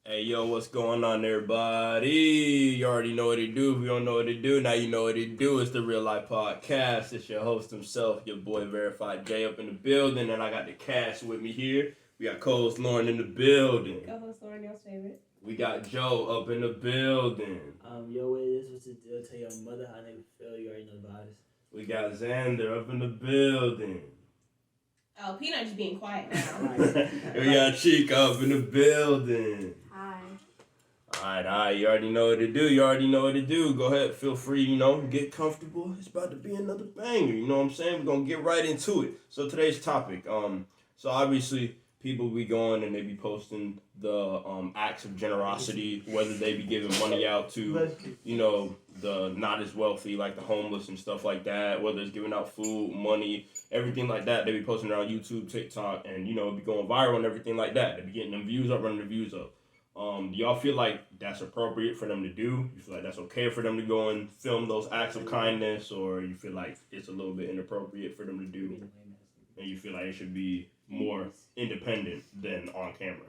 Hey, yo, what's going on, everybody? You already know what it do. If you don't know what it do, now you know what it do. It's the Real Life Podcast. It's your host himself, your boy Verified J up in the building, and I got the cast with me here. We got co-host Lauren in the building. Co-host Lauren, y'all's favorite. We got Joe up in the building. Yo, what it is, what's the deal? Tell your mother how they feel. You already know the vibes. We got Xander up in the building. Oh, Peanut just being quiet now. We got Chica up in the building. Hi. Alright, you already know what to do. Go ahead, feel free, get comfortable. It's about to be another banger, you know what I'm saying? We're gonna get right into it. So today's topic, so obviously people be going and they be posting the acts of generosity, whether they be giving money out to, the not as wealthy, like the homeless and stuff like that, whether it's giving out food, money, everything like that. They be posting it on YouTube, TikTok, and, it be going viral and everything like that. They be getting them views up, running the views up. Do y'all feel like that's appropriate for them to do? You feel like that's okay for them to go and film those acts of kindness, or you feel like it's a little bit inappropriate for them to do, and you feel like it should be more independent than on camera?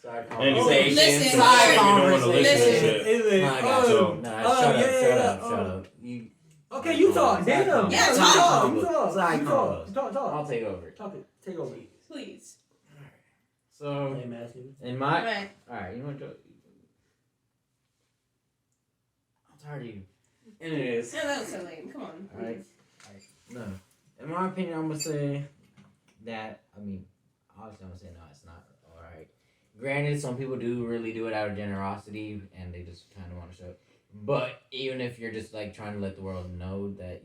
Side Anyway, listen, Side listen. Shut up. Okay, you talk. Damn. Yeah, talk. You Side talk. convos. I'll take over. Take over. Please. So, Lame ass nigga. in my... Right. Alright, you know what, Joe? I'm tired of you. Anyways. No, that was so lame. Come on. Alright. No. In my opinion, I'm going to say that, obviously I'm going to say no, it's not alright. Granted, some people do really do it out of generosity, and they just kind of want to show it. But even if you're just, trying to let the world know that,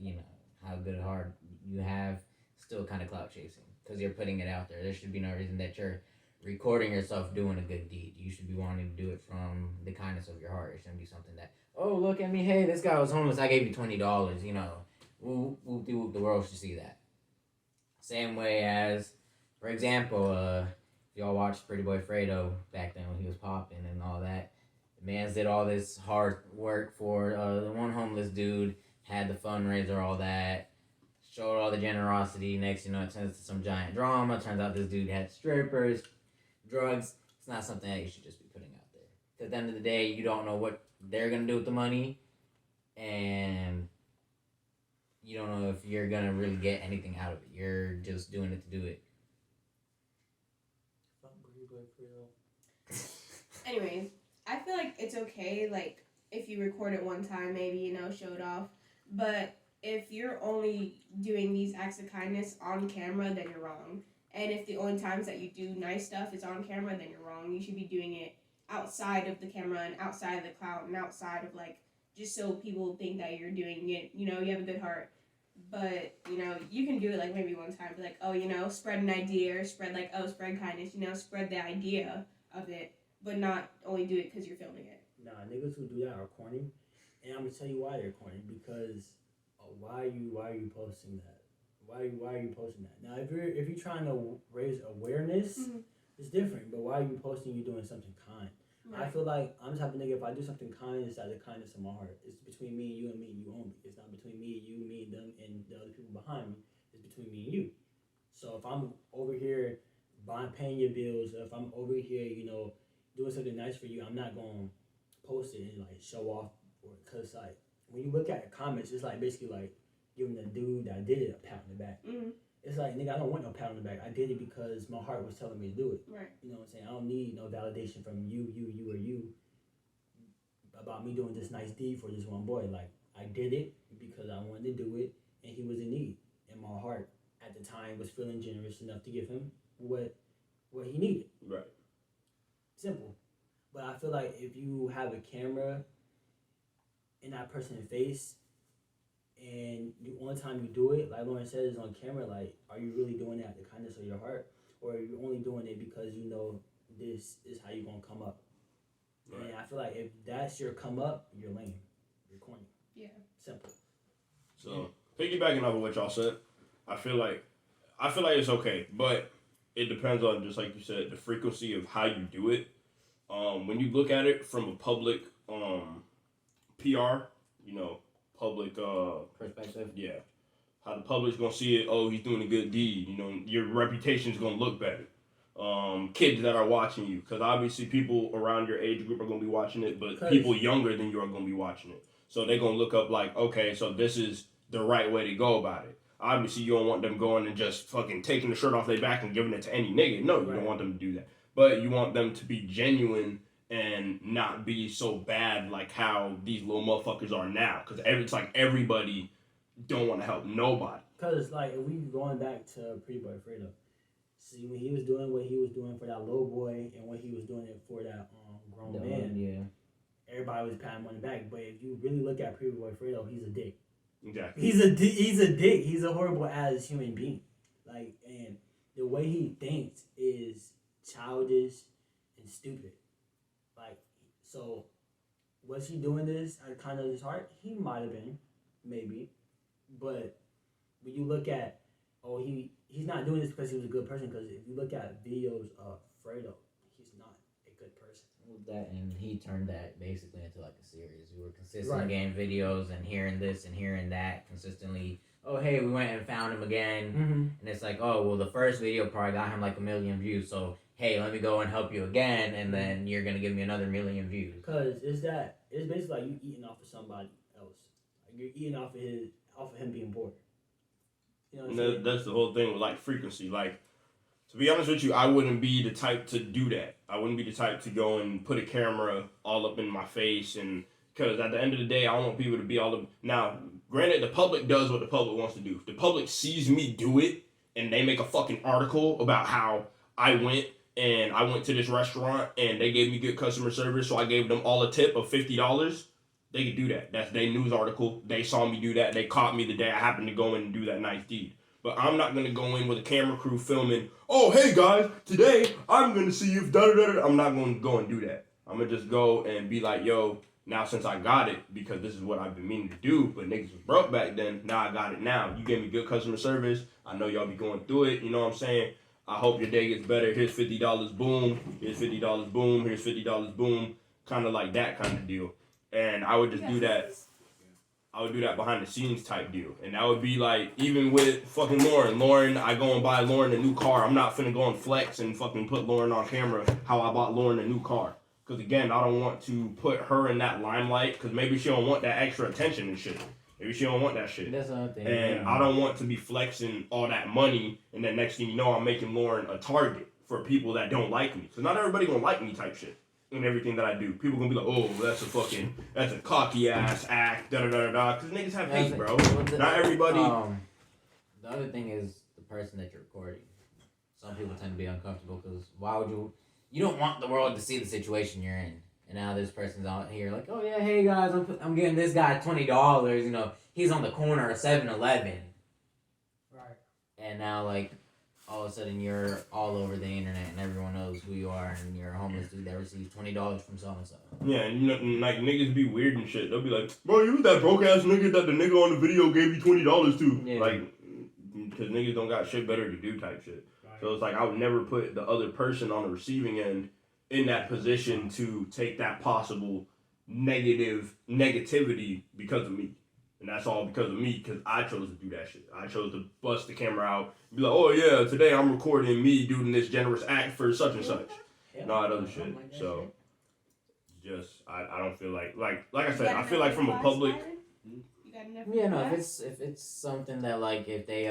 how good a heart you have, still kind of clout chasing. Because you're putting it out there. There should be no reason that you're recording yourself doing a good deed. You should be wanting to do it from the kindness of your heart. It shouldn't be something that, oh, look at me, hey, this guy was homeless, I gave you $20, the world should see that. Same way as, for example, if y'all watched Pretty Boy Fredo back then when he was popping and all that, the man did all this hard work for the one homeless dude, had the fundraiser, all that, showed all the generosity. Next, it turns into some giant drama. Turns out this dude had strippers, drugs. It's not something that you should just be putting out there. Because at the end of the day, you don't know what they're going to do with the money. And you don't know if you're going to really get anything out of it. You're just doing it to do it. Anyways, I feel like it's okay, if you record it one time, maybe, show it off. But if you're only doing these acts of kindness on camera, then you're wrong. And if the only times that you do nice stuff is on camera, then you're wrong. You should be doing it outside of the camera and outside of the clout and outside of, just so people think that you're doing it. You have a good heart. But, you can do it, maybe one time. Spread an idea or spread, spread kindness. Spread the idea of it. But not only do it because you're filming it. Nah, niggas who do that are corny. And I'm going to tell you why they're corny. Because... Why are you posting that? Why are you posting that? Now, if you're trying to raise awareness, it's different. But why are you posting you doing something kind? Right. I feel like I'm the type of nigga, if I do something kind, it's out of the kindness of my heart. It's between me and you and me and you only. It's not between me and you, me and them, and the other people behind me. It's between me and you. So if I'm over here paying your bills, if I'm over here, doing something nice for you, I'm not going to post it and show off, or because when you look at the comments, it's basically giving the dude that did it a pat on the back. Mm-hmm. It's nigga, I don't want no pat on the back. I did it because my heart was telling me to do it. Right. You know what I'm saying? I don't need no validation from you or you about me doing this nice deed for this one boy. I did it because I wanted to do it, and he was in need. And my heart at the time was feeling generous enough to give him what he needed. Right. Simple. But I feel like if you have a camera in that person's face, and the only time you do it, like Lauren said, is on camera, are you really doing it out of the kindness of your heart? Or are you only doing it because this is how you're going to come up? Right. And I feel like if that's your come up, you're lame. You're corny. Yeah. Simple. So, piggybacking off of what y'all said, I feel like it's okay, but it depends on, just like you said, the frequency of how you do it. When you look at it from a public PR, public perspective. Yeah. How the public's gonna see it, oh, he's doing a good deed, your reputation's gonna look better. kids that are watching you, because obviously people around your age group are gonna be watching it, but people younger than you are gonna be watching it. So they're gonna look up like, okay, so this is the right way to go about it. Obviously, you don't want them going and just fucking taking the shirt off their back and giving it to any nigga. No, you don't want them to do that. But you want them to be genuine and not be so bad like how these little motherfuckers are now. Because it's like everybody don't want to help nobody. Because, like, if we going back to Pretty Boy Fredo, see, when he was doing what he was doing for that little boy and what he was doing it for that grown man, everybody was patting him on the back. But if you really look at Pretty Boy Fredo, he's a dick. Exactly. He's a dick. He's a horrible ass human being. Like, and the way he thinks is childish and stupid. Like, so was he doing this at kind of his heart? He might have been, maybe. But when you look at, he's not doing this because he was a good person. Because if you look at videos of Fredo, he's not a good person. That, and he turned that basically into like a series. We were consistently getting videos and hearing this and hearing that consistently. Oh, hey, we went and found him again. And it's like, oh, well, the first video probably got him like 1 million views. So, hey, let me go and help you again. And then you're going to give me another 1 million views. Because it's basically like you eating off of somebody else. Like you're eating off of him being bored. You know what I'm saying? That's the whole thing with like frequency. Like, to be honest with you, I wouldn't be the type to do that. I wouldn't be the type to go and put a camera all up in my face, and because at the end of the day, I don't want people to be all up. Now, granted, the public does what the public wants to do. If the public sees me do it, and they make a fucking article about how I went to this restaurant and they gave me good customer service, so I gave them all a tip of $50. They could do that. That's their news article. They saw me do that. They caught me the day I happened to go in and do that nice deed. But I'm not going to go in with a camera crew filming, oh, hey, guys, today I'm going to see if da-da-da-da. I'm not going to go and do that. I'm going to just go and be like, yo, now since I got it, because this is what I've been meaning to do, but niggas was broke back then, now I got it now. You gave me good customer service. I know y'all be going through it. You know what I'm saying? I hope your day gets better. Here's $50, boom. Here's $50, boom. Here's $50, boom. Kind of like that kind of deal. And I would just do that. I would do that behind the scenes type deal. And that would be like, even with fucking Lauren, I go and buy Lauren a new car. I'm not finna go and flex and fucking put Lauren on camera how I bought Lauren a new car. Because again, I don't want to put her in that limelight, because maybe she don't want that extra attention and shit. Maybe she don't want that shit. That's another thing. And I don't want to be flexing all that money, and then next thing you know, I'm making Lauren a target for people that don't like me. So not everybody gonna like me type shit. And everything that I do, people gonna be like, "Oh, that's a cocky ass act, da da da da." Because niggas have hate, bro. Not everybody. The other thing is the person that you're recording. Some people tend to be uncomfortable because why would you don't want the world to see the situation you're in. And now this person's out here like, oh yeah, hey guys, I'm giving this guy $20. You know, he's on the corner of 7-Eleven. Right. And now like, all of a sudden you're all over the internet and everyone knows who you are, and you're a homeless dude that receives $20 from so and so. Yeah, and you know, like niggas be weird and shit. They'll be like, bro, you was that broke ass nigga that the nigga on the video gave you $20 to. Yeah. Like, because niggas don't got shit better to do type shit. Right. So it's like I would never put the other person on the receiving end in that position to take that possible negativity because of me. And that's all because of me, because I chose to do that shit. I chose to bust the camera out and be like, oh yeah, today I'm recording me doing this generous act for such and such. And all that other shit. So, just, I don't feel like I said, I feel like from a public... Yeah, no, if it's something that, like, if they,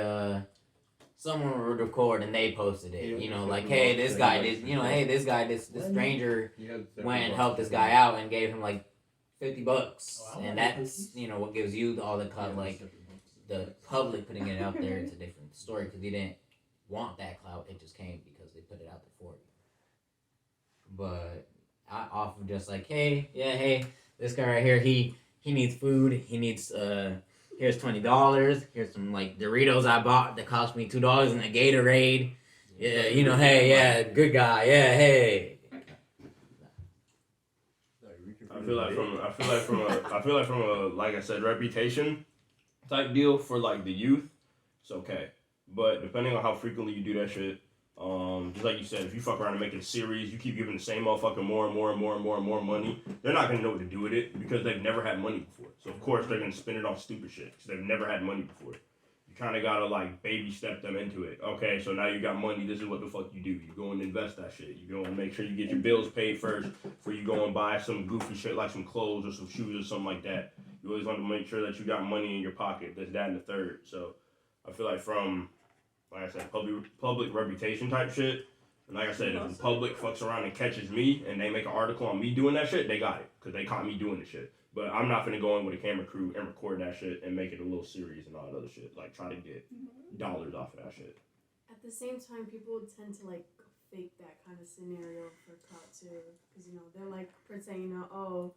someone would record and they posted it, you know, like, hey, this guy did, you know, hey, this guy, this stranger went and helped this guy out and gave him, like, $50, and that's, you know, what gives you all the cut. Like, the public putting it out there, it's a different story, because you didn't want that clout. It just came because they put it out there for you. But I off of just like, hey, this guy right here, he needs food. He needs here's $20. Here's some like Doritos I bought that cost me $2 and a Gatorade. Yeah, you know, hey, yeah, good guy. Yeah, hey. I feel like from a like I said, reputation type deal for like the youth, it's okay. But depending on how frequently you do that shit, just like you said, if you fuck around and make it a series, you keep giving the same motherfucker more and more money, they're not gonna know what to do with it because they've never had money before. So of course they're gonna spend it on stupid shit because they've never had money before. You You kind of gotta like baby step them into it. Okay, so now you got money. This is what the fuck you do. You go and invest that shit. You go and make sure you get your bills paid first before you go and buy some goofy shit like some clothes or some shoes or something like that. You always want to make sure that you got money in your pocket. This, that, and the third. So I feel like from, like I said, public reputation type shit. And like I said, if the public fucks around and catches me and they make an article on me doing that shit, they got it because they caught me doing the shit. But I'm not gonna go in with a camera crew and record that shit and make it a little series and all that other shit. Like try to get dollars off of that shit. At the same time, people tend to like fake that kind of scenario for clout too, because you know they're like pretend, you know, oh,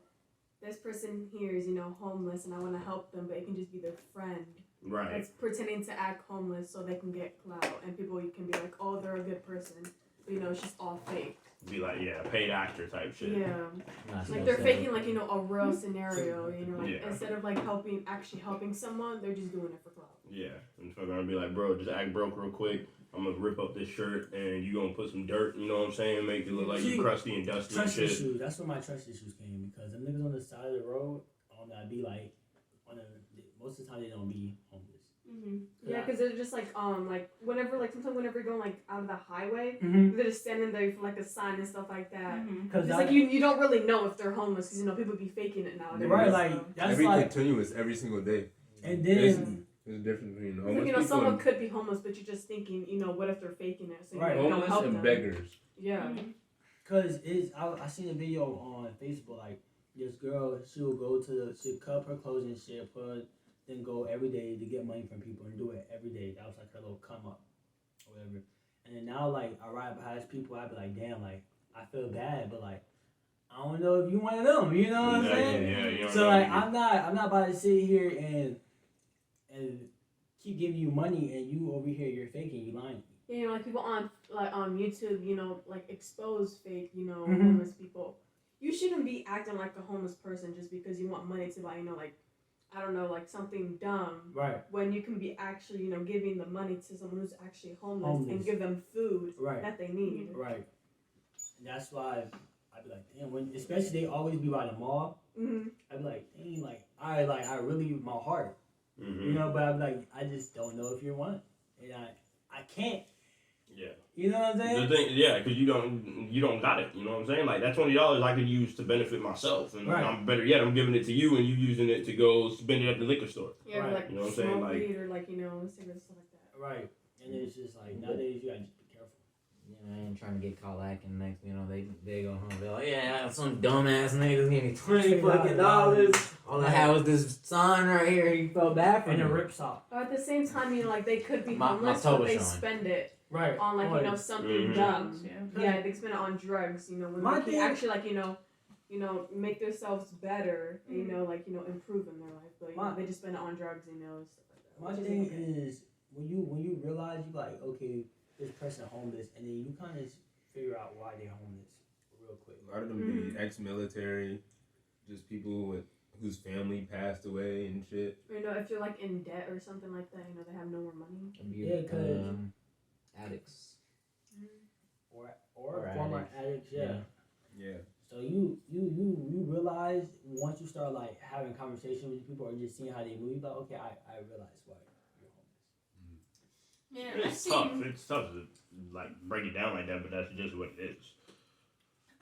this person here is, you know, homeless and I want to help them, but it can just be their friend. Right. That's pretending to act homeless so they can get clout, and people can be like, oh, they're a good person, but you know, it's just all fake. Be like, yeah, paid actor type shit. Yeah. Not Like so they're sad. faking like, you know, a real scenario, you know, like Yeah. instead of like actually helping someone, they're just doing it for clout. Yeah. And so I'm gonna be like, bro, just act broke real quick. I'm gonna rip up this shirt and you gonna put some dirt, you know what I'm saying? Make it look like you crusty and dusty and Trust shit. issues. That's where my trust issues came, because them niggas on the side of the road, I'd be like, most of the time they don't be homeless. Yeah, because they're just like whenever sometimes whenever you're going like out of the highway, Mm-hmm. they're just standing there for like a sign and stuff like that. Because It's like you don't really know if they're homeless because you know people be faking it nowadays. right, so. like that's every like, continuous every single day. and There's then a difference between It's homeless like, you know, people someone and, could be homeless, but you're just thinking, you know, what if they're faking it? So you, Right. know, you don't homeless help and them. beggars. Yeah. because I seen a video on Facebook, like this girl, she'll cut up her clothes and shit, then go every day to get money from people and do it every day. That was like her little come up or whatever. And then now, like, I ride past people, I'd be like, damn, like, I feel bad, but like, I don't know if you one of them, you know what I'm saying? Yeah, you don't So know, like, nigga. I'm not about to sit here and keep giving you money and you over here you're faking, you lying. You know, like people on YouTube, you know, like expose fake, you know, Mhm. homeless people. You shouldn't be acting like a homeless person just because you want money to buy, you know, like I don't know, like something dumb. Right. When you can be actually, you know, giving the money to someone who's actually homeless. And give them food Right. that they need. Right. And that's why I'd be like, damn, especially they always be by the mall. Mm-hmm. I'd be like, dang, I really my heart, Mm-hmm. you know. But I'd be like, I just don't know if you're one, and I can't. Yeah. You know what I'm saying? The thing, yeah, because you don't got it. You know what I'm saying? Like that $20 I could use to benefit myself, and Right. I'm better yet, I'm giving it to you, and you using it to go spend it at the liquor store. Yeah, Right. like You know what I'm saying? smoke Like- weed or like, you know, cigarettes, stuff like that. Right. And it's just like nowadays you gotta just be careful. You know, I ain't trying to get caught lacking. Next, you know, they go home. They're like, yeah, some dumbass niggas gave me $20 fucking dollars. All I had was this sign right here. He felt bad for And me. a rip sock. Or at the same time, you know, like they could be My homeless, toe but was they showing. spend it Right. on like, you know, something Mhm. dumb. Yeah. Yeah, they spend it on drugs, you know, when My they can thing- actually like, you know, make themselves better, you know, like, you know, improve in their life. But you know, they just spend it on drugs, you know, and stuff like that. My which thing isn't okay. is when you realize you like, okay, this person homeless, and then you kind of figure out why they're homeless real quick. A lot of them be ex-military, just people whose family passed away and shit. Or, you know, if you're like in debt or something like that, you know, they have no more money. Yeah, 'cause- Addicts. Or Or former addicts. addicts, yeah. Yeah. So you realize once you start like having conversation with people or just seeing how they move, like, okay, I realize why you're homeless. Yeah, I've It's tough. seen, It's tough to like break it down like that, but that's just what it is.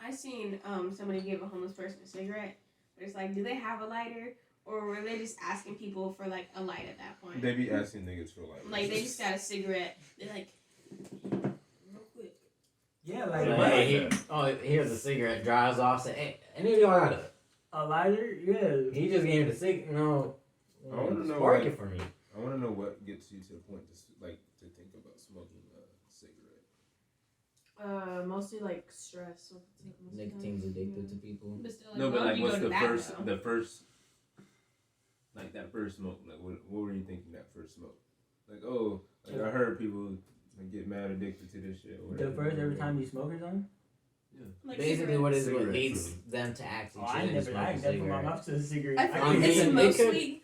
I seen somebody give a homeless person a cigarette. But it's like, do they have a lighter, or were they just asking people for like a light at that point? They be asking niggas for Like they just got a cigarette. They're like, real quick. Yeah, Like, like hey, here's a cigarette. Drives off. Say, hey, any of y'all got a lighter, yeah. He just gave me the cig. No, I wanna know spark why- it for me. I want to know what gets you to the point to think about smoking a cigarette. Mostly like stress. Most of the time. Nicotine's addictive to people. But still, like, No, why but would like, you what's go to the that, first, though? the first, like that first smoke? Like, what were you thinking that first smoke? Like, oh, like I heard people like, get mad addicted to this shit. Or The whatever. first every time you smoke or something? Like Basically, what cigarettes. leads Cigarettes. them to actually Oh, I choose to never smoke a put my cigarette. mouth to a cigarette. I feel I like mean, it's it could- mostly.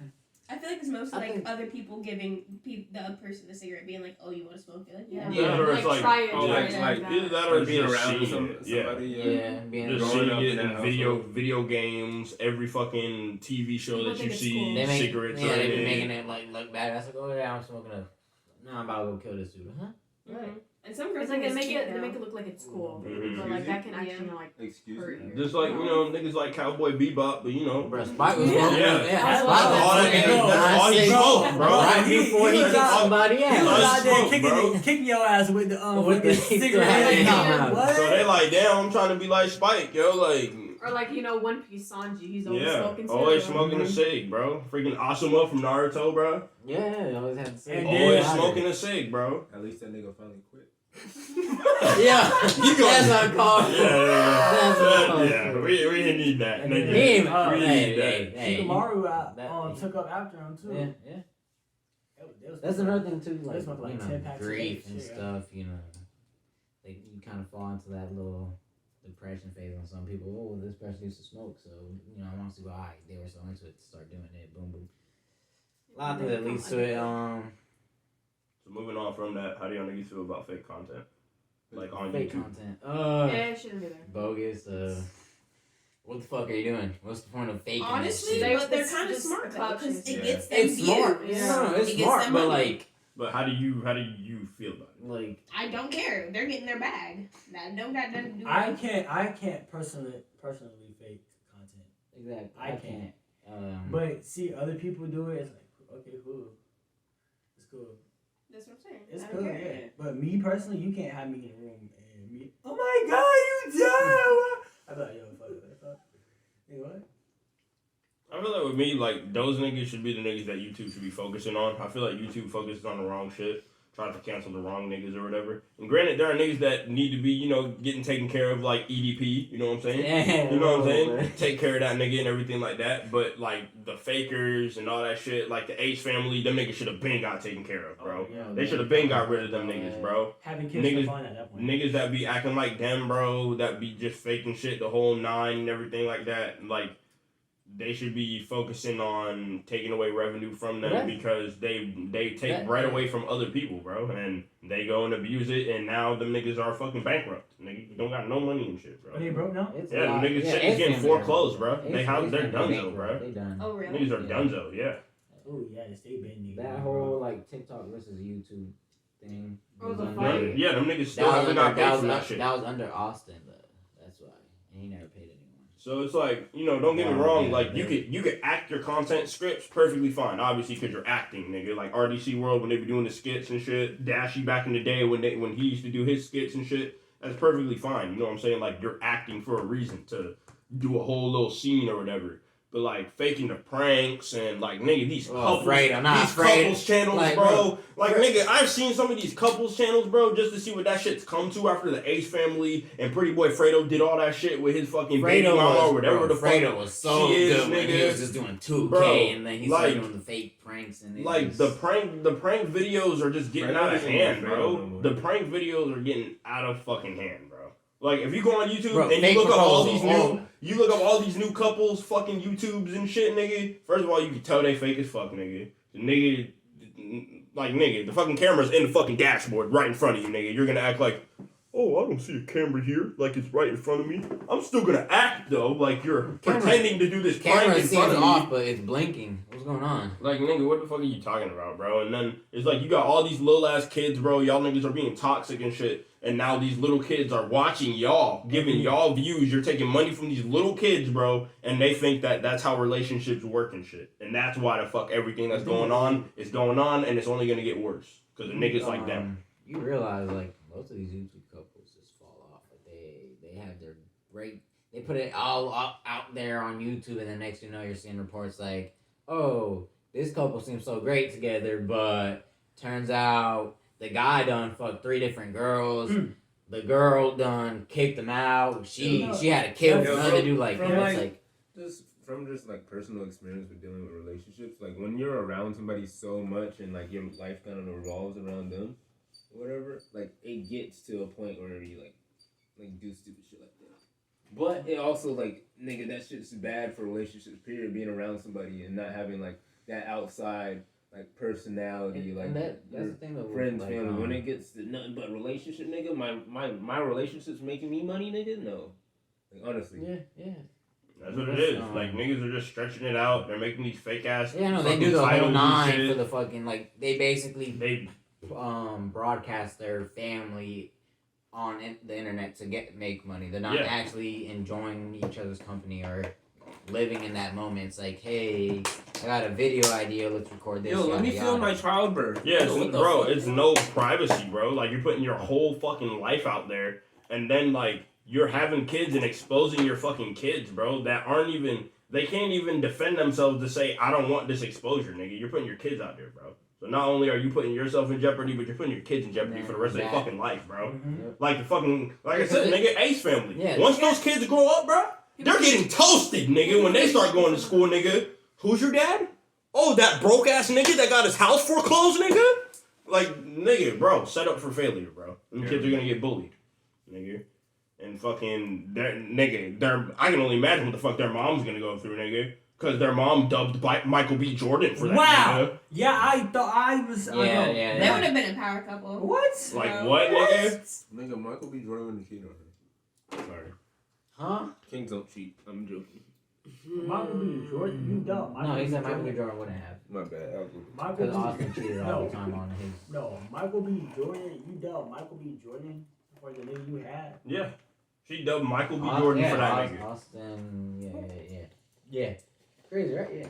I feel like it's mostly I like think- other people giving the other person a cigarette, being like, "Oh, you want to smoke it?" Like, Yeah. Yeah, or it's Like, try it, oh, try like, it like, that. either that or Like being just around seeing somebody, it. Yeah. Yeah, being Just growing seeing up it in in that video household. video games, every fucking TV show People that you think it's see, cool. they make cigarettes. yeah, are they in be it. making it like look bad. I was like, oh yeah, I'm smoking a. No, I'm about to go kill this dude. Huh? Mhm. And some girls It's like think they it's make cute it. They now. make it look like it's cool, Mhm. but like that can actually Yeah. like Excuse hurt me. you. Just like, you know, niggas like Cowboy Bebop, but you know. Bro, Spike was Yeah. smoking. Yeah. Yeah, That's Spike all was that smoking. nigga- that's all he smoked, bro. Right He- before he he was kicked out- somebody He out. was Let's out there smoke, bro. kicking your ass with the With the fucking cigarette cigarette. in his Yeah. mouth. What? So they like, damn, I'm trying to be like Spike, yo, like. Or like One Piece Sanji, he's always Yeah, smoking too. always smoking a Mhm. cig, bro. Freaking Asuma from Naruto, bro. Yeah, I always had to say. And Always then- smoking a cig, bro. At least that nigga finally quit. Yeah, You go- that's what I call it. That's what I call it. Yeah, we didn't need that. And nigga. then- Him, Oh, we didn't hey, need that. hey, hey. Shikamaru That- took up after him too. Yeah, yeah. They was- That's another thing too, like, They smoke like you know, 10 packs a grief day, and shit, yeah. stuff. You know, you kind of fall into that little depression phase on some people. Oh, this person used to smoke, so you know, I want to see why they were so into it to start doing it. Boom, boom. A lot of things that leads to it. So moving on from that, how do y'all niggas feel about fake content? Like on Fake YouTube. content. Yeah, it shouldn't be there. Bogus. What the fuck are you doing? What's the point of faking that Honestly, shit? They- but they're it's kind of just smart though, because clout it shit. gets them It's views. smart. Yeah. No, it's It gets smart, them but money. like, But how do you feel about it? like I don't care. They're getting their bag. That don't got nothing to do with I it. can't personally fake content. exactly. I I can't. can't. But see other people do it. It's like okay, cool. It's cool. That's what I'm saying. It's I cool. don't care. Yeah. But me personally, you can't have me in a room and me. Oh my god, you dumb! I thought yo, fuck it. Hey, what? I feel like with me, like those niggas should be the niggas that YouTube should be focusing on. I feel like YouTube focuses on the wrong shit, tries to cancel the wrong niggas or whatever. And granted, there are niggas that need to be, you know, getting taken care of, like EDP. You know what I'm saying? Yeah, You know what I'm saying? man. Take care of that nigga and everything like that. But like the fakers and all that shit, like the H family, them niggas should have been got taken care of, bro. Oh, yeah, They should have been got rid of them niggas, bro. Having kids Niggas- for fun at that point. Niggas that be acting like them, bro, that be just faking shit the whole nine and everything like that. Like, they should be focusing on taking away revenue from them Right. because they take That- right away from other people, bro. And they go and abuse it, and now them niggas are fucking bankrupt. Niggas don't got no money and shit, bro. Are they broke now? It's Yeah, a lot. niggas shit is Ace getting family foreclosed, are- bro. Ace- They Ace they're family donezo, bankrupt. bro. They done. Oh really? Niggas are Yeah. donezo, yeah. Oh yeah, the state been nigga. That whole like TikTok versus YouTube thing. Oh, was the under- fight? Yeah, them niggas That still was, haven't under, got paid that, from that was, shit. that was under Austin though. That's why. And he never paid anyone. So it's like, you know, don't get me Yeah, wrong. yeah, Like yeah. you could act your content scripts perfectly fine, obviously, because you're acting, nigga. Like RDC World when they be doing the skits and shit. Dashy back in the day when he used to do his skits and shit. That's perfectly fine. You know what I'm saying? Like you're acting for a reason to do a whole little scene or whatever. But like faking the pranks and like nigga these couples, I'm not these afraid. couples channels, Like, bro. Like nigga, I've seen some of these couples channels, bro, just to see what that shit's come to after the Ace family and Pretty Boy Fredo did all that shit with his fucking baby mama or whatever the fuck. Fredo was so she is, good when he nigga. was just doing 2K Bro, and then he started like- doing the fake pranks and it Like was, the prank videos are just getting Fredo out of isn't hand, Fredo bro. no more. The prank videos are getting out of fucking hand, bro. Like if you go on YouTube Bro, and fake you look up all proposal, these oh. new, you look up all these new couples, fucking YouTubes and shit, nigga. First of all, you can tell they fake as fuck, nigga. The nigga, like nigga, the fucking camera's in the fucking dashboard right in front of you, nigga. You're gonna act like, oh, I don't see a camera here, like it's right in front of me. I'm still gonna act though, like you're pretending to do this prank camera in seems front of me. off, but it's blinking. What's going on? Like, nigga, what the fuck are you talking about, bro? And then it's like you got all these little ass kids, bro. Y'all niggas are being toxic and shit. And now these little kids are watching y'all, giving y'all views. You're taking money from these little kids, bro. And they think that that's how relationships work and shit. And that's why the fuck everything that's going on is going on. And it's only going to get worse. Because the niggas like them. You realize, like, most of these YouTube couples just fall off. Like, they have their great... They put it all out there on YouTube, and the next you know, you're seeing reports like, oh, this couple seems so great together, but turns out the guy done fucked 3 different girls. The girl done kicked him out. She had a kid with Yeah, another dude. Like, from, you know, like, it's like... Just from like personal experience with dealing with relationships, like when you're around somebody so much and like your life kind of revolves around them, or whatever, like it gets to a point where you like do stupid shit like that. But it also like nigga that shit's bad for relationships. Period. Being around somebody and not having like that outside like personality, like that's your the thing though. friends, like, family. When it gets to nothing but relationship, nigga, my relationships making me money, nigga. No, like, honestly. Yeah. That's what it is. Like niggas are just stretching it out. They're making these fake ass. Yeah, no, they do the whole 9 for the fucking like. They basically broadcast their family on the internet to make money. They're not actually enjoying each other's company or living in that moment. It's like, hey, I got a video idea. Let's record this. Yo, let me film my childbirth. Yeah, bro, fuck? it's no privacy, bro. Like you're putting your whole fucking life out there, and then like you're having kids and exposing your fucking kids, bro. That aren't even. They can't even defend themselves to say, I don't want this exposure, nigga. You're putting your kids out there, bro. So not only are you putting yourself in jeopardy, but you're putting your kids in jeopardy for the rest of their fucking life, bro. Mm-hmm. Like the fucking, like I said, nigga, Ace family. Yeah. Once those kids grow up, bro, they're getting toasted, nigga, when they start going to school, nigga. Who's your dad? Oh, that broke ass nigga that got his house foreclosed, nigga? Like, nigga, bro, set up for failure, bro. Them kids are gonna get bullied, nigga. And fucking, I can only imagine what the fuck their mom's gonna go through, nigga. Because their mom dubbed Michael B. Jordan for that. Wow. Nigga. Yeah, I thought I was. Yeah. They would have been a power couple. What? Like what, nigga? Nigga, Michael B. Jordan wouldn't cheat on her. Sorry. Huh? Kings don't cheat. I'm joking. Michael B. Jordan, you dumb. No, he said Michael B. Jordan wouldn't have. My bad. Michael Because B. Austin cheated all the time on his. No, Michael B. Jordan, you dumb. Michael B. Jordan for the nigga you had. Yeah. She dubbed Michael B. Jordan for that nigga. Austin, yeah. Crazy, right? Yeah.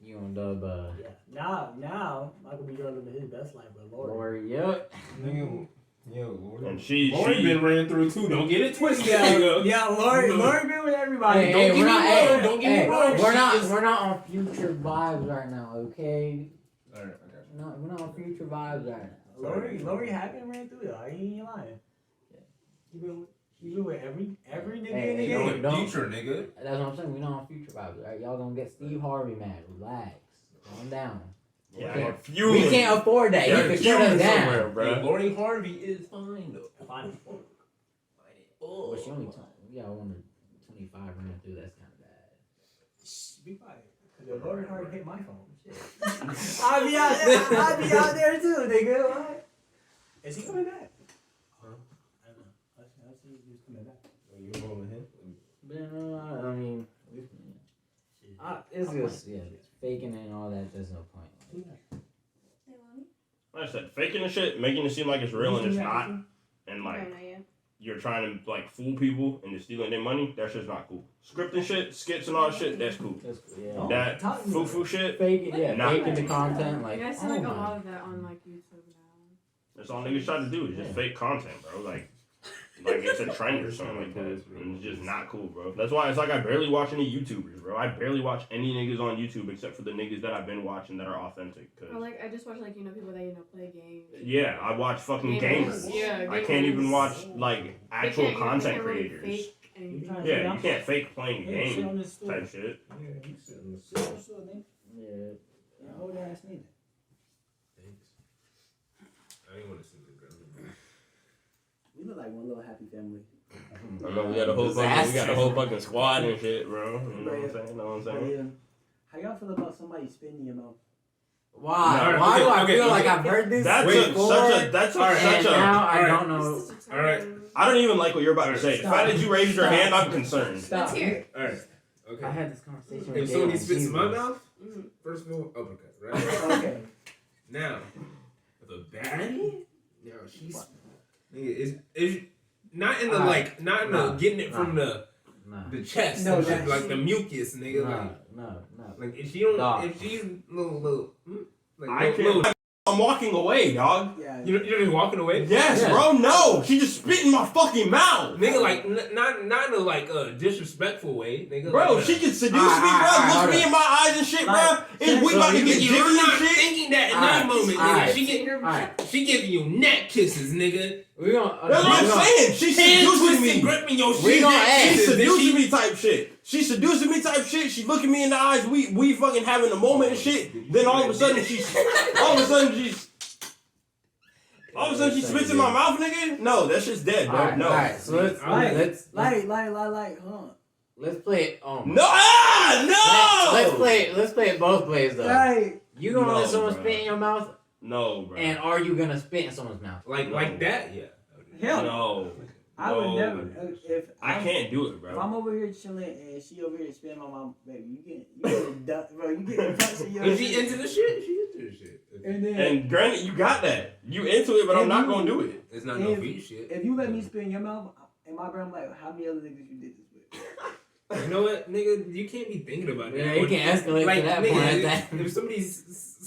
You on dub, Yeah. Now, Michael B. Jordan living his best life, but Lord. Lori, yep. Nigga, yo, Lord. And she been ran through too. Don't get it twisted. Yeah, Lori been with everybody. Hey, Don't we're not. Hey, don't get me wrong. We're not on future vibes right now, okay? Alright, I got you. No, we're not on future vibes right now. Lori haven't ran through it. I ain't lying. He been with every nigga in the You know game. what? Future, nigga. That's what I'm saying. We're not on future vibes, right? Y'all gonna get Steve Harvey mad. Relax. Calm down. Yeah, We can't afford that. Yeah, You can shut us somewhere, down. bro. Hey, Lori Harvey is fine though. Fine. But she only we got one to 25 running through. That's kind of bad. Be quiet. Cause if Lori Harvey hit my phone, shit. I'll be out there too, nigga. What? Is he coming back? I don't know. I'll see if he's coming back. You rolling him? I mean, it's just faking it and all that. There's no point. Like I said, faking the shit, making it seem like it's real and it's not, and like Yeah. you're trying to like fool people and you're stealing their money. That shit's not cool. Scripting shit, skits and all that shit, that's cool. Yeah. That foo shit, Faking, Nah. faking the content, like Yeah, I see like a lot of that on like YouTube now. that's all niggas try to do is just fake content, bro. Like it's a trend or something like that. And it's just not cool, bro. That's why it's like I barely watch any YouTubers, bro. I barely watch any niggas on YouTube except for the niggas that I've been watching that are authentic. Or like I just watch like people that play games. Yeah, I watch fucking gamers. Yeah, I can't even gamers. watch like actual They can't content really creators. fake anything. Yeah, you can't fake playing Yeah, sit on game this stool. type shit. Yeah, you sitting in the Sit on the stool, nigga. Yeah. Old ass nigga. Thanks. I didn't want to see the girl. We look like one little happy family. I know we got a whole fucking squad and shit, bro. You know what I'm saying? Know what I'm saying? How y'all feel about somebody spitting your mouth? Why? No, Why do I okay, feel like okay. I've heard this That's before? such and a. now I Alright. don't know. This is such a Alright. time. I don't even like what you're about to say. The Stop. fact that you raised your Stop. hand, I'm concerned. Stop. Let's hear it. Alright. Okay. I had this conversation If with somebody Dave spits in my on mouth, Mhm. first of all, uppercut, right? Okay. Now, if a baddie, now she's nigga is not in the Alright. not in the Nah. getting it from the Nah. chest, No, and shit, that's- like the mucus, nigga. No. Like if she don't, Nah. if she's little, like I little, can't. I'm walking away, dog. Yeah. you're just walking away. Yes, Yeah. bro. No, she just spit in my fucking mouth. Nigga, like not in a like disrespectful way, nigga. Bro, like, she can seduce me, Alright, bro. Look me alright. in my eyes and shit, bro. Like, And we so about to you get think jiggy you're and not shit. thinking that in that Alright. moment, Alright. nigga. Alright. She giving you neck kisses, nigga. We gonna. That's what I'm saying. She's Hand seducing twisting, me. gripping your We shit. gonna neck ask. She's kisses, then seducing she- me type shit. She's seducing me type shit. She looking me in the eyes. We fucking having a moment and shit. Then all of a sudden she spits in my mouth, nigga. No, that shit's dead, bro. Alright, No. alright, so let's Like, let's like, huh? let's play it. No, Let's play it both ways though. Like, You gonna No, let someone bro. spit in your mouth, No, bro. and are you gonna spit in someone's mouth? Like that, yeah. hell, No. I would No. never. If I can't do it, If bro. I'm over here chilling and she over here spitting my mom, baby, you get bro, you get the punch in your If she into the shit, she into the shit. And then And granted, you got that. You into it, but I'm If not you- gonna do it. It's not no feet shit. if you let me spit in your mouth, in my brain, I'm like, how many other niggas you did this with? You know what, nigga? You can't be thinking about that. Yeah, you can't escalate like, to that nigga, point. Like if, that. if somebody's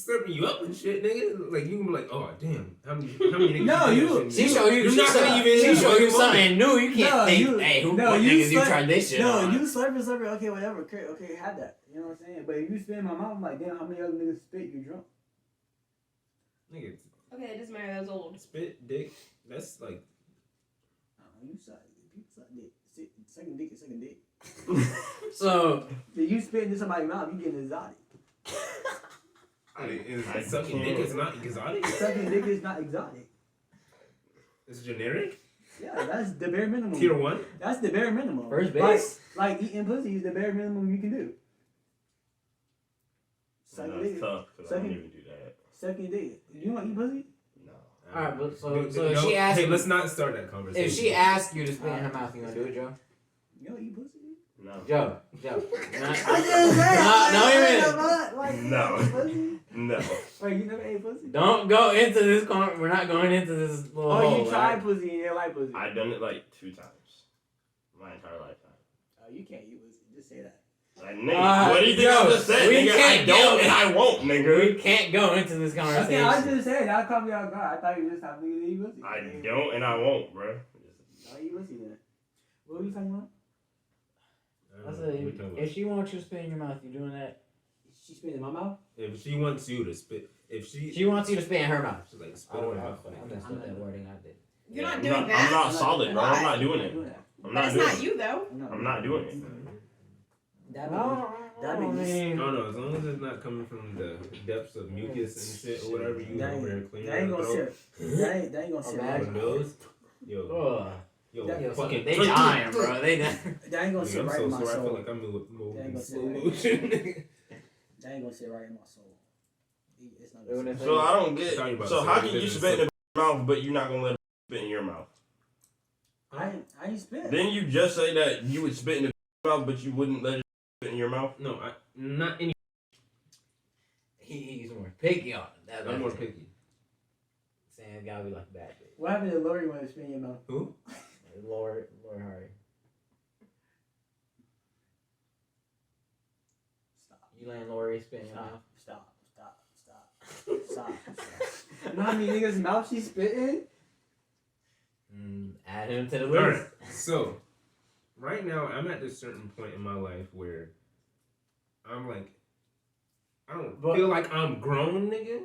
slurping you up and shit, nigga, like you can be like, oh damn, how many niggas? No, did you- that shit? She show you. You're She not show, gonna even. she show you moment. something new. You can't No, think. you- Hey, no, what you niggas you slurp- tried this shit No, on? you slurping, okay, whatever, okay, have that. You know what I'm saying? But if you spit in my mouth, I'm like, damn, how many other niggas spit you drunk? Nigga, Okay, it doesn't matter. That was old. spit, dick. That's like. You suck. People suck dick. Sucking dick is sucking dick. So If you spit into somebody's mouth, you getting exotic. I Sucking dick is not exotic. Sucking dick is not exotic. It's generic. Yeah, that's the bare minimum. Tier 1. That's the bare minimum. first base. Like eating pussy is the bare minimum you can do. Sucking No, it's dick. tough because I don't even do that. Sucking dick. You want to eat pussy? No. All right, but so No, if she asks, hey, let's not start that conversation. if she asks you to spit in her mouth, you gonna do it, Joe? You don't eat pussy? No. Joe. No, No. Wait, you never ate pussy? don't go into this. We're not going into this little Oh, hole. you tried right? pussy and you didn't like pussy. I've done it like 2 times. My entire lifetime. Oh, you can't eat pussy. Just say that. Like, nigga, what do you think I just said? we Nigga, I can't don't get- and I won't, nigga. We can't go into this conversation. Okay, I just said that caught me off guard. I thought you just have niggas to eat pussy. I don't and I won't, bro. I'll eat pussy then. What were you talking about? I said, if she wants you to spit in your mouth, you doing that? She spit in my mouth? If she wants you to spit, if She wants you to spit in her mouth. she's like spit I in would my have. mouth. I messed up that wording. I did. You're not I'm doing not, that. I'm not solid, bro. I'm not doing I'm it. doing that. I'm But not it's doing not it. you though. No. I'm not doing it. That No, that I means- mean, No, as long as it's not coming from the depths of mucus and shit or whatever you That over there ain't, cleaning that ain't your gonna throat. sit. That ain't gonna sit Or right. Your nose. Yo, ugh. yo, That- Yo, fucking. they dying, bro. They dying. That ain't gonna Nigga, sit I'm right so in my sore. I feel soul. like I'm That ain't moving gonna in sit slow right. motion. That ain't gonna sit right in my soul. It's not Doing gonna it. sit. So I don't get. Sorry about So that. how can you spit in the mouth, but you're not gonna let her spit in your mouth? I ain't spit. Didn't you just say that you would spit in the mouth, but you wouldn't let her spit in your mouth? No, not any. He's more picky on it. That's I'm more what picky. saying. It's gotta be like a bad bitch. What happened to Lori when it spit in your mouth? Who? Lord Hardy. Stop. You letting Lori spit in your mouth? Stop. You know how many niggas' mouth she spit in? Add him to the All list. right. So, right now I'm at this certain point in my life where I'm like, I don't feel like I'm grown, nigga.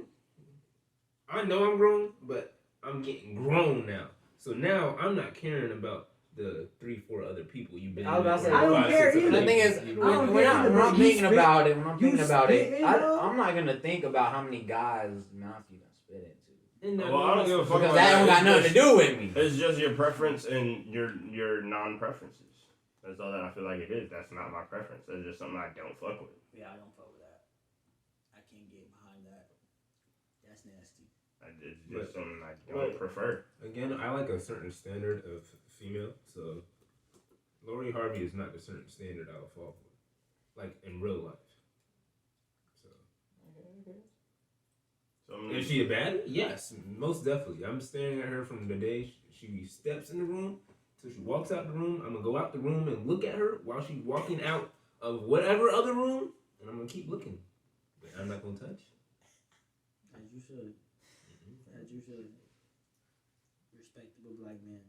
I know I'm grown, but I'm getting grown now. So now I'm not caring about the 3-4 other people you've been. I was about to say, I don't care either. The thing is, don't when care I'm either, not but you thinking spit- about it, when I'm you thinking about it, spit in, bro? I'm not gonna think about how many guys' mouth you gonna spit into. Well, I don't give a fuck Because about that don't got nothing to do with me. It's just your preference and your non-preferences. That's all that I feel like it is. That's not my preference. That's just something I don't fuck with. Yeah, I don't fuck with that. I can't get behind that. That's nasty. It's just something I don't prefer. Again, I like a certain standard of female, so Lori Harvey is not the certain standard I would fall for, like in real life. So, is she a baddie? Yes, most definitely. I'm staring at her from the day she steps in the room till she walks out the room. I'm gonna go out the room and look at her while she's walking out of whatever other room, and I'm gonna keep looking. But I'm not gonna touch. As you should. As you should. Respectable black man.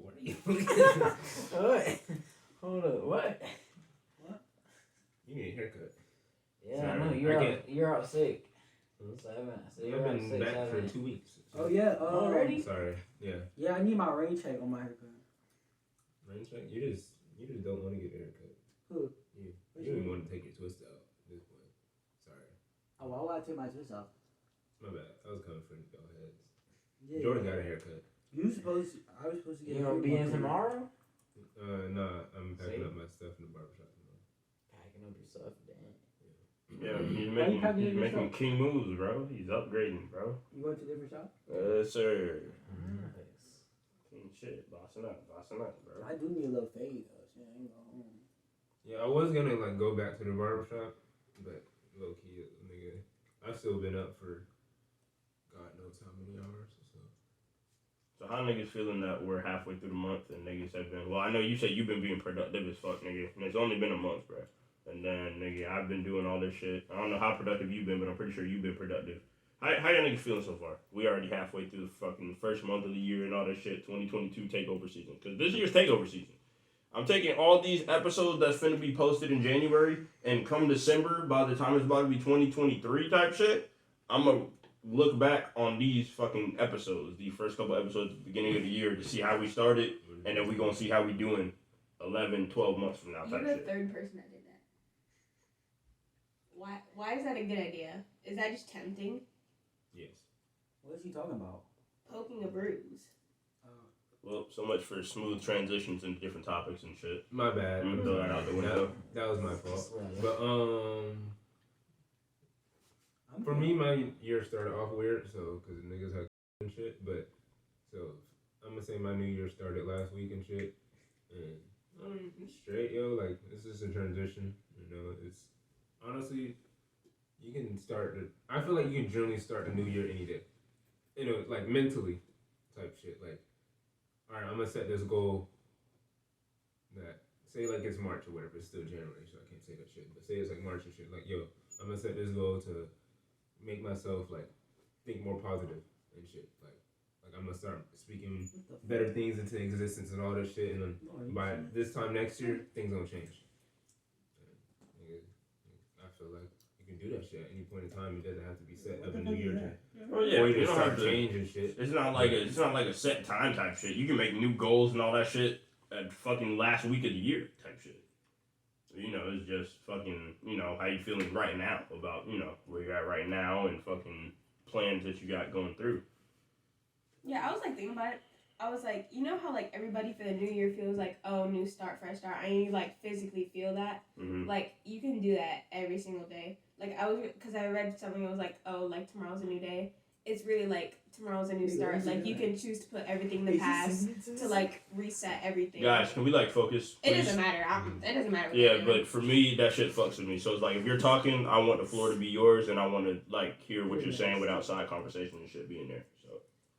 What are you? What? Hold up, what? You need a haircut. Yeah, Sorry, I know, I you're out sick. Hmm? 7. So I've you're out been sick, back for 7. 2 weeks. Oh yeah. Already? Sorry. Yeah. Yeah, I need my rain check on my haircut. Rain check. You just don't want to get a haircut. Who? You What don't you even mean? want to take your twist out at this point. Sorry. Oh, why would I take my twist off? My bad. I was coming for y'all heads. Yeah. Jordan got a haircut. I was supposed to get. You a gonna free be one, in too. tomorrow? Nah, I'm packing See? up my stuff in the barbershop tomorrow. Packing up your stuff, damn. Yeah, he's Why you packing he's your making stuff? king moves, bro. He's upgrading, bro. You going to a different shop? Yes, sir. Nice. King shit, bossing up, bro. I do need a little fade though. Shit, I ain't going. Yeah, I was gonna like go back to the barbershop, but low key, nigga, I've still been up for God knows how many hours or so. So how niggas feeling that we're halfway through the month and niggas have been, well, I know you said you've been being productive as fuck, nigga, and it's only been a month, bro. And then, nigga, I've been doing all this shit. I don't know how productive you've been, but I'm pretty sure you've been productive. How y'all niggas feeling so far? We already halfway through the fucking first month of the year and all that shit, 2022 takeover season. Because this year's takeover season. I'm taking all these episodes that's finna be posted in January, and come December, by the time it's about to be 2023 type shit, I'm gonna look back on these fucking episodes, the first couple episodes at the beginning of the year, to see how we started, and then we gonna see how we doing 11, 12 months from now You're type the shit. third person that did that. Why is that a good idea? Is that just tempting? Yes. What is he talking about? Poking a bruise. Well, so much for smooth transitions into different topics and shit. My bad. I'm gonna throw that out the window. That was my fault. Swear, But for me, my year started off weird, so because niggas had and shit. But so I'm gonna say my new year started last week and shit, and it's straight, yo. Like it's just a transition, you know. It's honestly, you can start. I feel like you can generally start a new year any day, you know, like mentally, type shit. Like, all right, I'm gonna set this goal. That say like it's March or whatever. It's still January, so I can't say that shit. But say it's like March and shit. Like, yo, I'm gonna set this goal to make myself like think more positive and shit. Like I'm gonna start speaking better things into existence and all this shit. And then by this time next year, things gonna change. And, I feel like you can do that shit at any point in time. It doesn't have to be set up in New Year. Oh yeah, Or you you don't start have to. change and shit. It's not like a set time type shit. You can make new goals and all that shit at fucking last week of the year type shit. You know, it's just fucking, you know, how you feeling right now about, you know, where you're at right now and fucking plans that you got going through. Yeah, I was like thinking about it. I was like, you know how like everybody for the new year feels like, oh, new start, fresh start. I need to like physically feel that. Mm-hmm. Like you can do that every single day. Like because I read something that was like, oh, like tomorrow's a new day. It's really like tomorrow's a new start. Like you can choose to put everything in the past to like reset everything. Guys, can we like focus? It Please? doesn't matter. It doesn't matter. Yeah, but for me, that shit fucks with me. So it's like if you're talking, I want the floor to be yours, and I want to like hear what you're saying without side conversation and shit being there. So.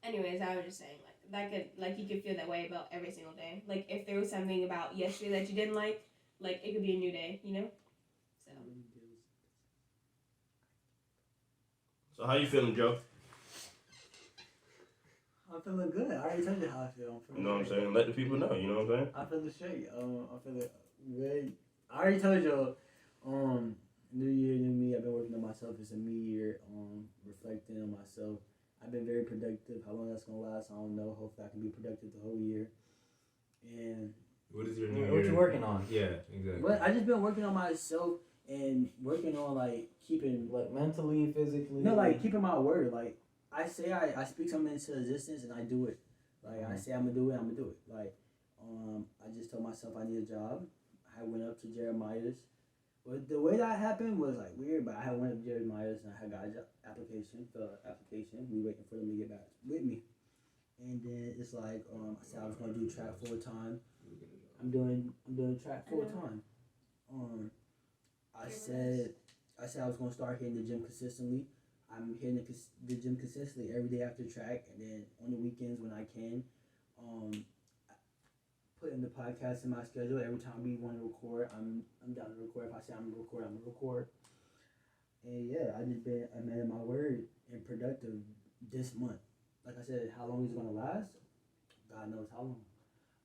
Anyways, I was just saying like that could like you could feel that way about every single day. Like if there was something about yesterday that you didn't like it could be a new day. You know. So how you feeling, Joe? I'm feeling good. I already told you how I feel. You know what I'm saying? Let the people know. You know what I'm saying? I feel straight. I feel very. I already told you. New year, new me. I've been working on myself. It's a me year. Reflecting on myself. I've been very productive. How long that's gonna last, I don't know. Hopefully, I can be productive the whole year. And What is your new year? What you working on? Yeah, exactly. but I just been working on myself and working on like keeping Like mentally, physically. no like keeping my word. Like I say, I speak something into existence and I do it. Like I say I'm gonna do it, I'm gonna do it. Like I just told myself I need a job. I went up to Jeremiah's. But the way that happened was like weird, but I had went up to Jeremiah's and I had got a job application, We waiting for them to get back with me. And then it's like I said I was gonna do track full time. I'm doing track full time. I said I was gonna start hitting the gym consistently. I'm hitting the gym consistently every day after track, and then on the weekends when I can, putting the podcast in my schedule. Every time we want to record, I'm down to record. If I say I'm gonna record, I'm gonna record. And yeah, I made my word and productive this month. Like I said, how long it's gonna last, God knows how long.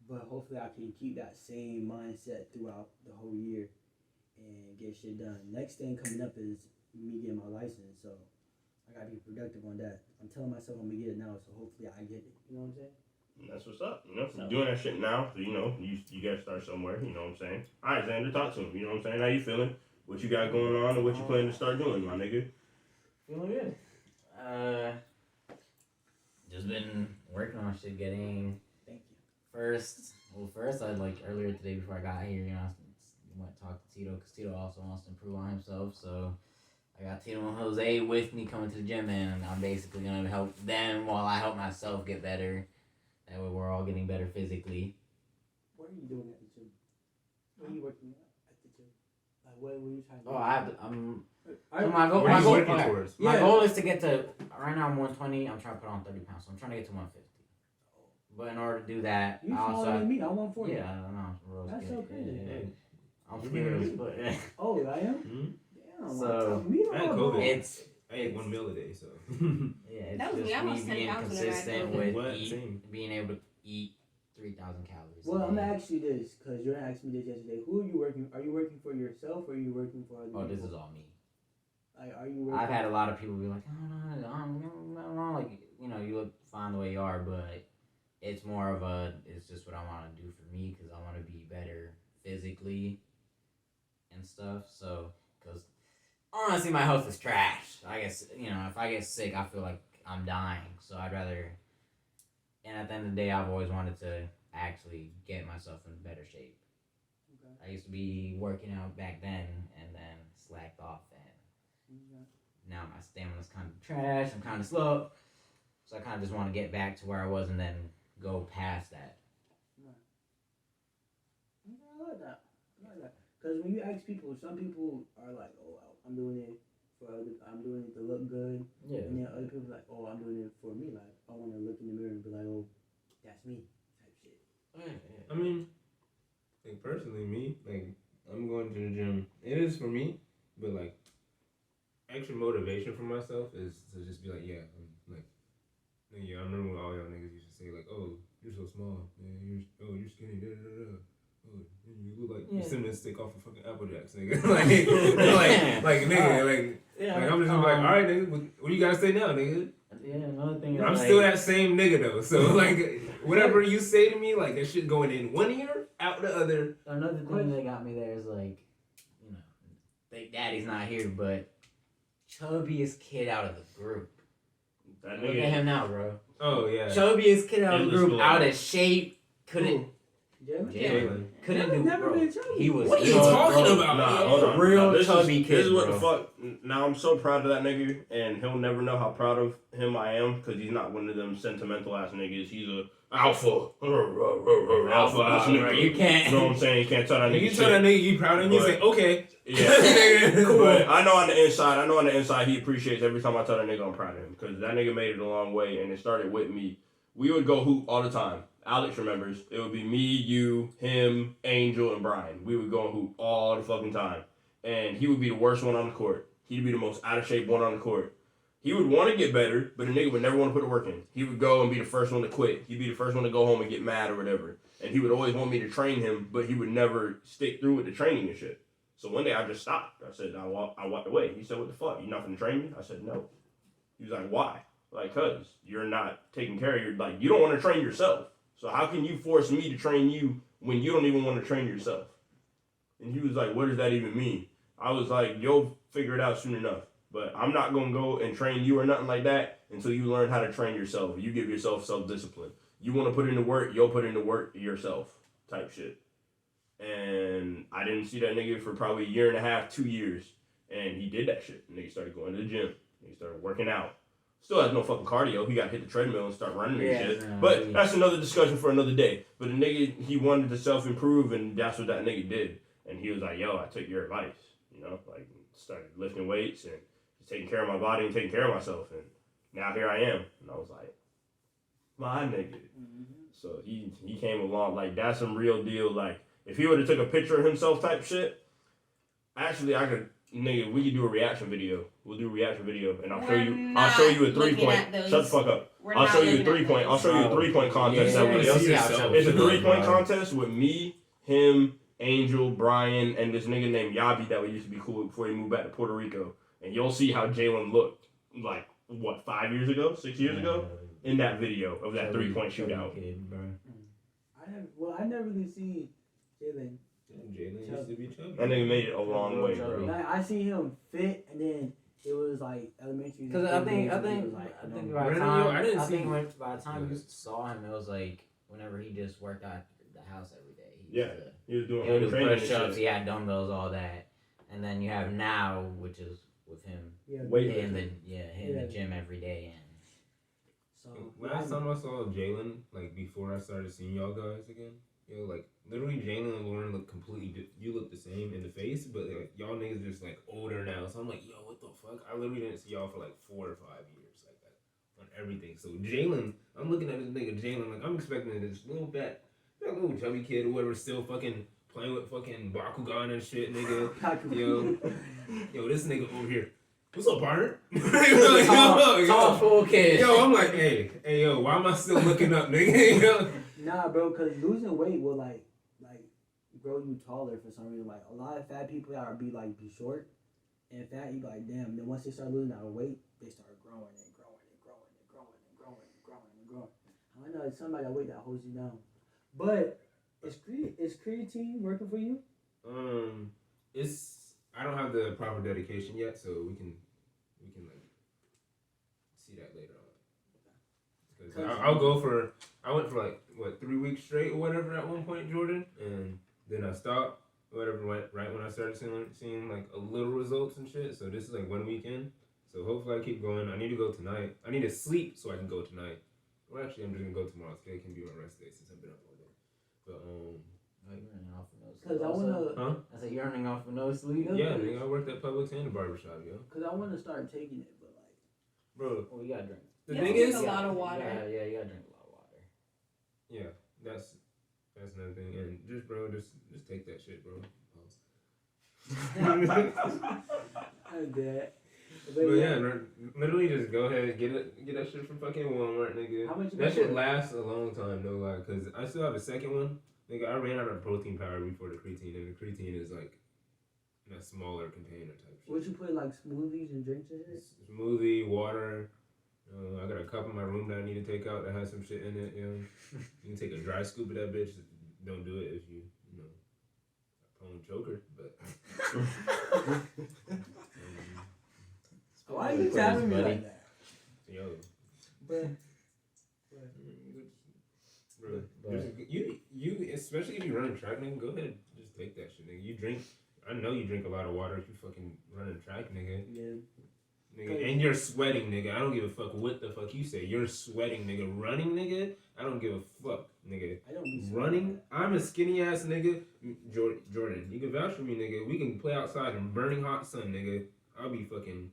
But hopefully I can keep that same mindset throughout the whole year and get shit done. Next thing coming up is me getting my license, so I gotta be productive on that. I'm telling myself I'm gonna get it now, so hopefully I get it. You know what I'm saying? And that's what's up. You know, you're doing that shit now. So, you know, you gotta start somewhere. You know what I'm saying? All right, Xander, talk to him. You know what I'm saying? How you feeling? What you got going on and what you plan to start doing, my nigga? Feeling good. Just been working on shit, getting Thank you. First, I like earlier today before I got here, I went to talk to Tito because Tito also wants to improve on himself. So I got Tito and Jose with me coming to the gym, and I'm basically gonna help them while I help myself get better. That way, we're all getting better physically. What are you doing at the gym? What are you working at the gym? Like, what are you trying to do? So my goal, What are you working towards? my goal is to get to, right now I'm 120, I'm trying to put on 30 pounds, so I'm trying to get to 150. But in order to do that, You smaller than me. I'm 140. Yeah, I don't know. That's so crazy. I'm You're bigger than me. but yeah. Oh, I am? Mm-hmm. Damn. So, me I had COVID. It's I ate 1 meal a day, so. yeah, it's That was just me. I me lost 10 being pounds when I had consistent COVID. with Same. being able to eat 3,000 calories. Well, a I'm day. gonna ask you this because you're gonna ask me this yesterday. Who are you working? Are you working for yourself or are you working for other Oh, people? this is all me. Like, are you working? I've had a lot of people be like, oh, no, like, you look fine the way you are, but it's more of it's just what I want to do for me because I want to be better physically and stuff. So, because honestly, my health is trash. I guess, if I get sick, I feel like I'm dying. So I'd rather, and at the end of the day, I've always wanted to actually get myself in better shape. Okay. I used to be working out back then and then slacked off, and now my stamina's kind of trash. I'm kind of slow. So I kind of just want to get back to where I was and then go past that. I like that. Because when you ask people, some people are like, "Oh, I'm doing it I'm doing it to look good," Yeah. and then other people are like, "Oh, I'm doing it for me. Like, I want to look in the mirror and be like, oh, that's me," type shit. I mean, like, personally, me, like, I'm going to the gym. It is for me, but, like, extra motivation for myself is to just be like, yeah, I'm, like, I remember when all y'all niggas used to say, like, oh, you're so small, man, you're skinny, da-da-da-da. Oh, you look like the cinnamon stick off a fucking Apple Jacks, nigga. like, nigga, like, I'm just like, all right, nigga, what do you gotta say now, nigga? Yeah, another thing is I'm still that same nigga though, so like, whatever you say to me, like, that shit going in one ear, out the other. Another thing that got me there is like, Big Daddy's not here, but chubbiest kid out of the group. That Look at nigga. him now, bro. Oh yeah. Chubbiest kid out of the Endless group, glow. out of shape, couldn't Jalen. do, never bro. been chubby. He was What are you so- talking bro, about? Nah, hold on. Real Nah, chubby kid, This is what bro. the fuck. Now I'm so proud of that nigga, and he'll never know how proud of him I am because he's not one of them sentimental ass niggas. He's a alpha. Alpha ass bro, nigga. you can't. You know what I'm saying? You can't tell that nigga You shit. tell that nigga you proud of him, you But- say, okay. Yeah. Cool. But I know on the inside, he appreciates every time I tell that nigga I'm proud of him because that nigga made it a long way, and it started with me. We would go hoop all the time. Alex remembers. It would be me, you, him, Angel, and Brian. We would go and hoop all the fucking time. And he would be the worst one on the court. He'd be the most out of shape one on the court. He would want to get better, but the nigga would never want to put the work in. He would go and be the first one to quit. He'd be the first one to go home and get mad or whatever. And he would always want me to train him, but he would never stick through with the training and shit. So one day I just stopped. I said, I walked away. He said, what the fuck? You not gonna train me? I said, no. He was like, why? Like, cause you're not taking care of you don't want to train yourself. So how can you force me to train you when you don't even want to train yourself? And he was like, what does that even mean? I was like, you'll figure it out soon enough. But I'm not going to go and train you or nothing like that until you learn how to train yourself. You give yourself self-discipline. You want to put in the work, you'll put in the work yourself type shit. And I didn't see that nigga for probably a year and a half, 2 years. And he did that shit. And he started going to the gym. He started working out. Still has no fucking cardio. He got to hit the treadmill and start running and shit. No, But that's another discussion for another day. But the nigga, he wanted to self-improve, and that's what that nigga did. And he was like, yo, I took your advice. Like, started lifting weights and just taking care of my body and taking care of myself. And now here I am. And I was like, my nigga. Mm-hmm. So he came along. Like, that's some real deal. Like, if he would have took a picture of himself type shit, actually, I could... Nigga, we could do a reaction video. We'll do a reaction video, and I'll show you a 3-point. Shut the fuck up. I'll show you a 3-point. I'll show you a 3-point contest. Yeah, that way. yeah, It's a 3-point contest with me, him, Angel, Brian, and this nigga named Yabi that we used to be cool with before he moved back to Puerto Rico. And you'll see how Jalen looked like 5 years ago, 6 years ago, in that video of that 3-point shootout. Kid, bro. I never really see Jalen. Jalen used to be chubby. That nigga made it a long way, bro. Like, I see him fit, and then it was like elementary. Because I think it was like, by the time I didn't I see think him. by the time you saw him, it was like whenever he just worked out the house every day. He was doing He would home do training and push-ups. shit. He had dumbbells, all that. And then you have now, which is with him Yeah, Weight hitting lifting. the gym every day. And So Last time I saw Jalen, like before I started seeing y'all guys again, like literally Jalen and Lauren look completely. You look the same in the face, but like y'all niggas just like older now. So I'm like, yo, what the fuck? I literally didn't see y'all for like 4 or 5 years like that on everything. So Jalen, I'm looking at this nigga Jalen, like I'm expecting this little that little chubby kid or whatever still fucking playing with fucking Bakugan and shit, nigga. Yo, this nigga over here. What's up, partner? tall full kid. Yo, I'm like, hey, yo, why am I still looking up, nigga? Yo. Nah, bro, cause losing weight will like grow you taller for some reason. Like a lot of fat people that are be short and fat, you be like, damn. Then once they start losing that weight, they start growing and growing and growing and growing and growing and growing and growing. I know it's somebody that weight that holds you down. But is creatine working for you? I don't have the proper dedication yet, so we can like see that later on. Because I went for like what 3 weeks straight or whatever at one point, Jordan, and then I stopped. Whatever, right when I started seeing like a little results and shit. So this is like 1 weekend. So hopefully I keep going. I need to go tonight. I need to sleep so I can go tonight. Well, actually, I'm just gonna go tomorrow. Today can be my rest day since I've been up all day. But you're running off with no sleep. Cause I wanna. Huh? I said you're running off with no sleep. Yeah, nigga, I worked at Publix and the barbershop, yo. Cause I wanna start taking it, but like, Bro, Well, you gotta drink. the You thing have to is, drink a lot of water. Yeah, you gotta drink a lot of water. yeah, that's another thing. And just bro, just take that shit, bro. I'm dead. But yeah, literally just go ahead and get that shit from fucking Walmart, nigga. How much you That pay shit for it? lasts a long time, no lie, cause I still have a second one. Nigga, I ran out of protein powder before the creatine, and the creatine is like in a smaller container type shit. Would you put like smoothies and drinks in it? Smoothie, water. I got a cup in my room that I need to take out that has some shit in it. You know, you can take a dry scoop of that bitch. Don't do it if you know, a prone choker, but. Why are you tapping me like that? Yo. But Bro, you especially if you run track, nigga, go ahead and just take that shit, nigga. You drink. I know you drink a lot of water if you fucking running track, nigga. yeah. Nigga, and you're sweating, nigga. I don't give a fuck what the fuck you say. You're sweating, nigga. Running, nigga. I don't give a fuck, nigga. I don't be Running. I'm a skinny ass nigga. Jordan, you can vouch for me, nigga. We can play outside in burning hot sun, nigga. I'll be fucking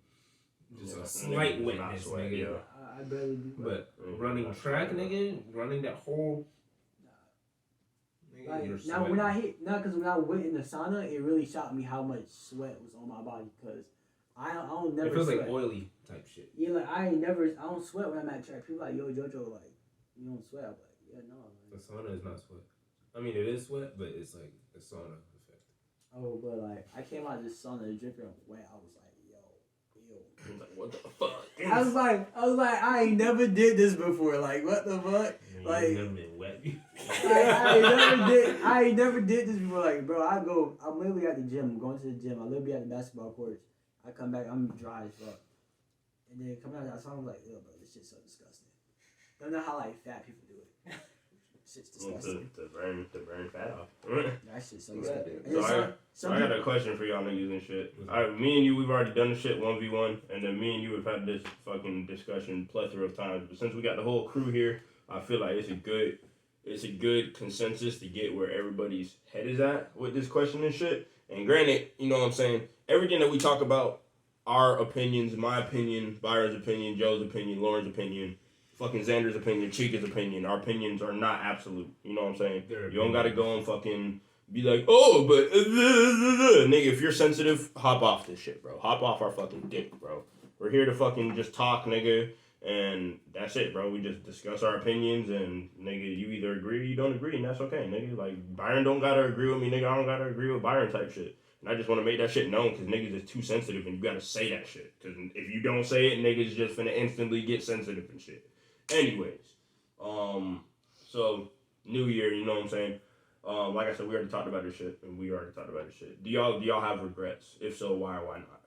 just a slight wetness, nigga. Yeah. I barely do. But running track, nigga, running that whole. Nigga, Like, you're now when sweating. because when I went in the sauna, it really shocked me how much sweat was on my body. Cause I don't never. It feels sweat. like oily type shit. Yeah, like I don't sweat when I'm at track. People like, yo, Jojo, like you don't sweat. I'm like, yeah, no. The Like, sauna is not sweat. I mean, it is sweat, but it's like the sauna effect. oh, but like I came out of this sauna, the dripping wet. I was like, yo, ew. I'm like, what the fuck? I was like, I ain't never did this before. Like, what the fuck? Like, You've never been wet. I ain't never did this before. Like, bro, I'm literally at the gym. I'm going to the gym. I literally at the basketball court. I come back, I'm dry as fuck. And then coming out of that song, I'm like, yo, bro, this shit's so disgusting. Don't know how like fat people do it. Shit's disgusting. To burn fat off. That shit's so disgusting. And So then So I got a question for y'all niggas and shit. Me and you, we've already done the shit 1v1, and then me and you have had this fucking discussion plethora of times. But since we got the whole crew here, I feel like it's a good consensus to get where everybody's head is at with this question and shit. And granted, you know what I'm saying, everything that we talk about, our opinions, my opinion, Byron's opinion, Joe's opinion, Lauren's opinion, fucking Xander's opinion, Chica's opinion, our opinions are not absolute. You know what I'm saying? You don't gotta go and fucking be like, oh, but nigga, if you're sensitive, hop off this shit, bro. Hop off our fucking dick, bro. We're here to fucking just talk, nigga, and that's it, bro. We just discuss our opinions, and nigga, you either agree or you don't agree, and that's okay, nigga. Like, Byron don't gotta agree with me, nigga. I don't gotta agree with Byron type shit. And I just want to make that shit known, because niggas is too sensitive, and you gotta say that shit. Because if you don't say it, niggas just finna instantly get sensitive and shit. Anyways, so, New Year, you know what I'm saying? Like I said, we already talked about this shit, and we already talked about this shit. Do y'all have regrets? If so, why or why not?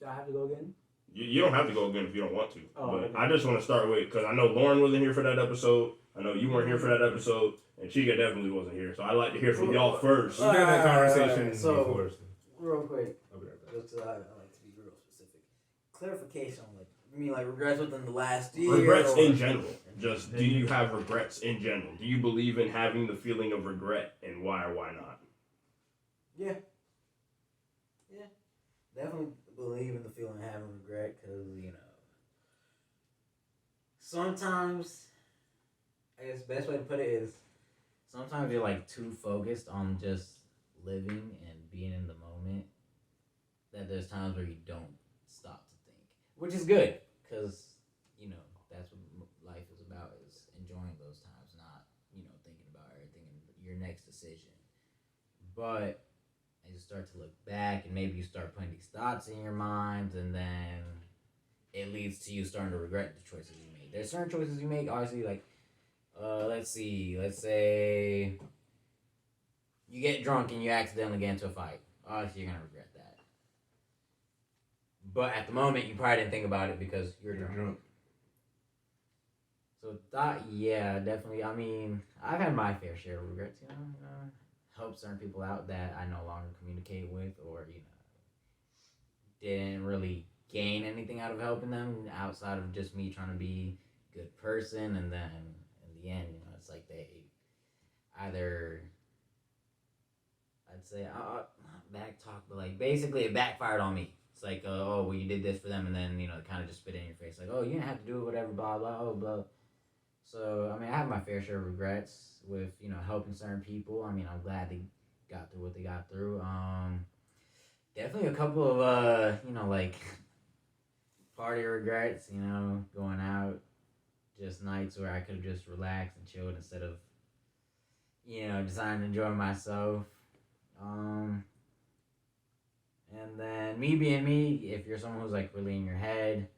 Do I have to go again? You don't have to go again if you don't want to. Oh, but okay. I just want to start with, because I know Lauren wasn't here for that episode. I I know you weren't here for that episode, and Chica definitely wasn't here. So I'd like to hear from y'all first. We've had that conversation So, before. real quick, I'll be right back. just 'cause I like to be real specific. Clarification on, like, you mean like regrets within the last year? Regrets or? in general. Just, do you have regrets in general? Do you believe in having the feeling of regret, and why or why not? Yeah. Definitely believe in the feeling of having regret, because, sometimes, I guess the best way to put it is, Sometimes you're like too focused on just living and being in the moment that there's times where you don't stop to think, which is good because that's what life is about, is enjoying those times, not thinking about everything and your next decision. But as you start to look back and maybe you start putting these thoughts in your mind, and then it leads to you starting to regret the choices you made. There's certain choices you make, obviously, like let's say you get drunk and you accidentally get into a fight. Obviously, you're gonna regret that. But at the moment, you probably didn't think about it because you're drunk. So definitely. I mean, I've had my fair share of regrets. Help certain people out that I no longer communicate with, or didn't really gain anything out of helping them outside of just me trying to be a good person, and then in the end, it's like they either, I'd say, not back talk, but like basically it backfired on me. It's like, oh, well, you did this for them, and then kind of just spit in your face, like, oh, you didn't have to do it, whatever, blah blah, oh, blah. So I mean, I have my fair share of regrets with helping certain people. I mean, I'm glad they got through what they got through. Definitely a couple of like party regrets. Going out, just nights where I could have just relaxed and chilled instead of deciding to enjoy myself. And then me being me, if you're someone who's like really in your head,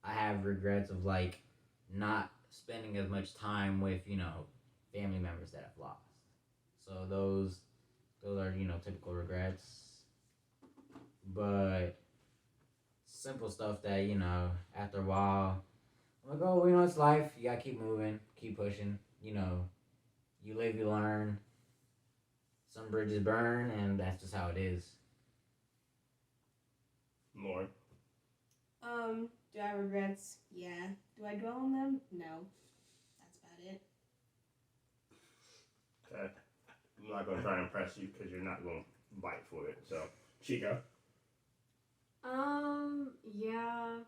I have regrets of like not spending as much time with family members that I've lost. So those are typical regrets, but simple stuff that after a while I'm like, oh, it's life. You gotta keep moving, keep pushing. You live, you learn. Some bridges burn, and that's just how it is. Lauren? Do I have regrets? Yeah. Do I dwell on them? No. That's about it. Okay. I'm not going to try and impress you because you're not going to bite for it. So, Chica? Yeah.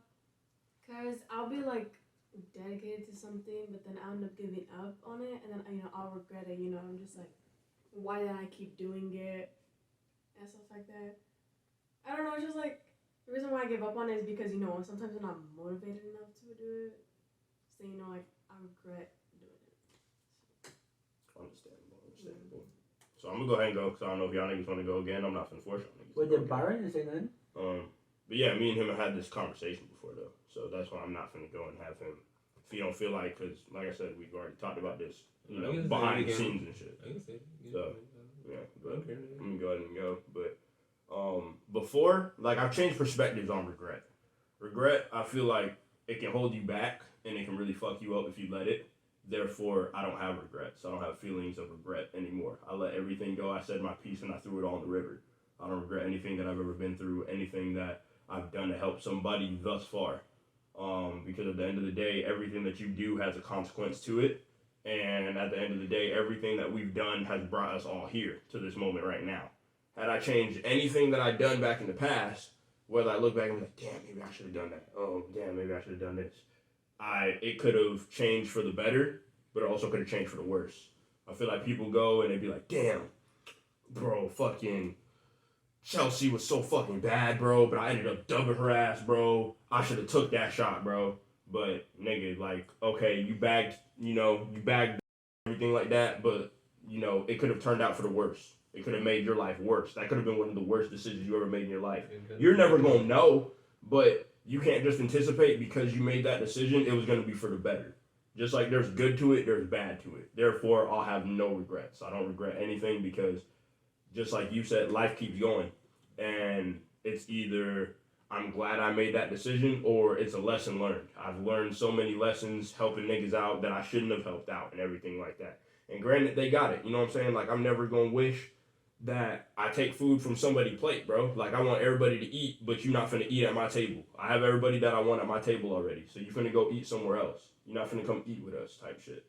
Because I'll be like dedicated to something, but then I'll end up giving up on it, and then I'll regret it. I'm just like, why did I keep doing it and stuff like that. I don't know. It's just like the reason why I give up on it is because sometimes I'm not motivated enough to do it. So like I regret doing it. Understandable. So I'm gonna go ahead and go because I don't know if y'all niggas want to go again. I'm not finna force y'all niggas. Wait, did Byron say nothing? But yeah, me and him have had this conversation before though, so that's why I'm not finna go and have him. If you don't feel like, because like I said, we've already talked about this, behind the scenes and shit. I can say it. So yeah, but I'm gonna go ahead and go. But before, like, I've changed perspectives on regret. Regret, I feel like it can hold you back and it can really fuck you up if you let it. Therefore, I don't have regrets. I don't have feelings of regret anymore. I let everything go. I said my piece and I threw it all in the river. I don't regret anything that I've ever been through, anything that I've done to help somebody thus far. Because at the end of the day, everything that you do has a consequence to it. And at the end of the day, everything that we've done has brought us all here to this moment right now. Had I changed anything that I'd done back in the past, whether I look back and be like, damn, maybe I should have done that. Oh, damn, maybe I should have done this. It could have changed for the better, but it also could have changed for the worse. I feel like people go and they be like, damn, bro, fucking Chelsea was so fucking bad, bro, but I ended up dubbing her ass, bro. I should have took that shot, bro. But, nigga, like, okay, you bagged everything like that, but, it could have turned out for the worse. It could have made your life worse. That could have been one of the worst decisions you ever made in your life. You're never going to know, but you can't just anticipate because you made that decision, it was going to be for the better. Just like there's good to it, there's bad to it. Therefore, I'll have no regrets. I don't regret anything because, just like you said, life keeps going. And it's either I'm glad I made that decision, or it's a lesson learned. I've learned so many lessons helping niggas out that I shouldn't have helped out and everything like that. And granted, they got it. You know what I'm saying? Like, I'm never going to wish that I take food from somebody's plate, bro. Like, I want everybody to eat, but you're not finna eat at my table. I have everybody that I want at my table already, so you're finna go eat somewhere else. You're not finna come eat with us type shit.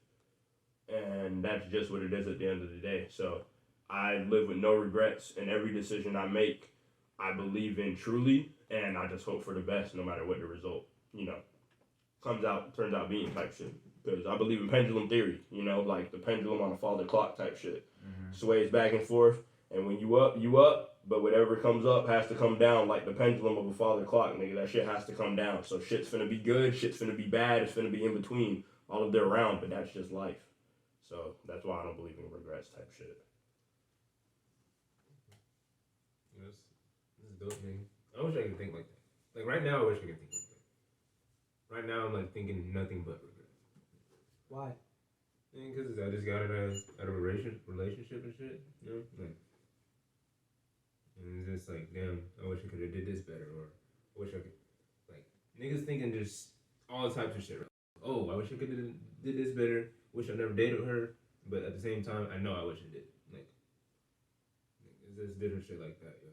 And that's just what it is at the end of the day. So I live with no regrets, and every decision I make, I believe in truly, and I just hope for the best no matter what the result, turns out being type shit. Because I believe in pendulum theory, like the pendulum on a father clock type shit. Sways back and forth, and when you up, but whatever comes up has to come down like the pendulum of a father clock, nigga. That shit has to come down. So shit's finna be good, shit's finna be bad, it's finna be in between, all of their around, but that's just life. So that's why I don't believe in regrets type shit. This is dope, nigga. I wish I could think like that. Like right now, I wish I could think like that. Right now, I'm like thinking nothing but regret. Why? Because I just got out of a relationship and shit, like, and it's just like, damn, I wish I could have did this better, or I wish I could, like, niggas thinking just all types of shit. Right? Oh, I wish I could have did this better. Wish I never dated her, but at the same time, I know I wish I did. Like it's just different shit like that, yo.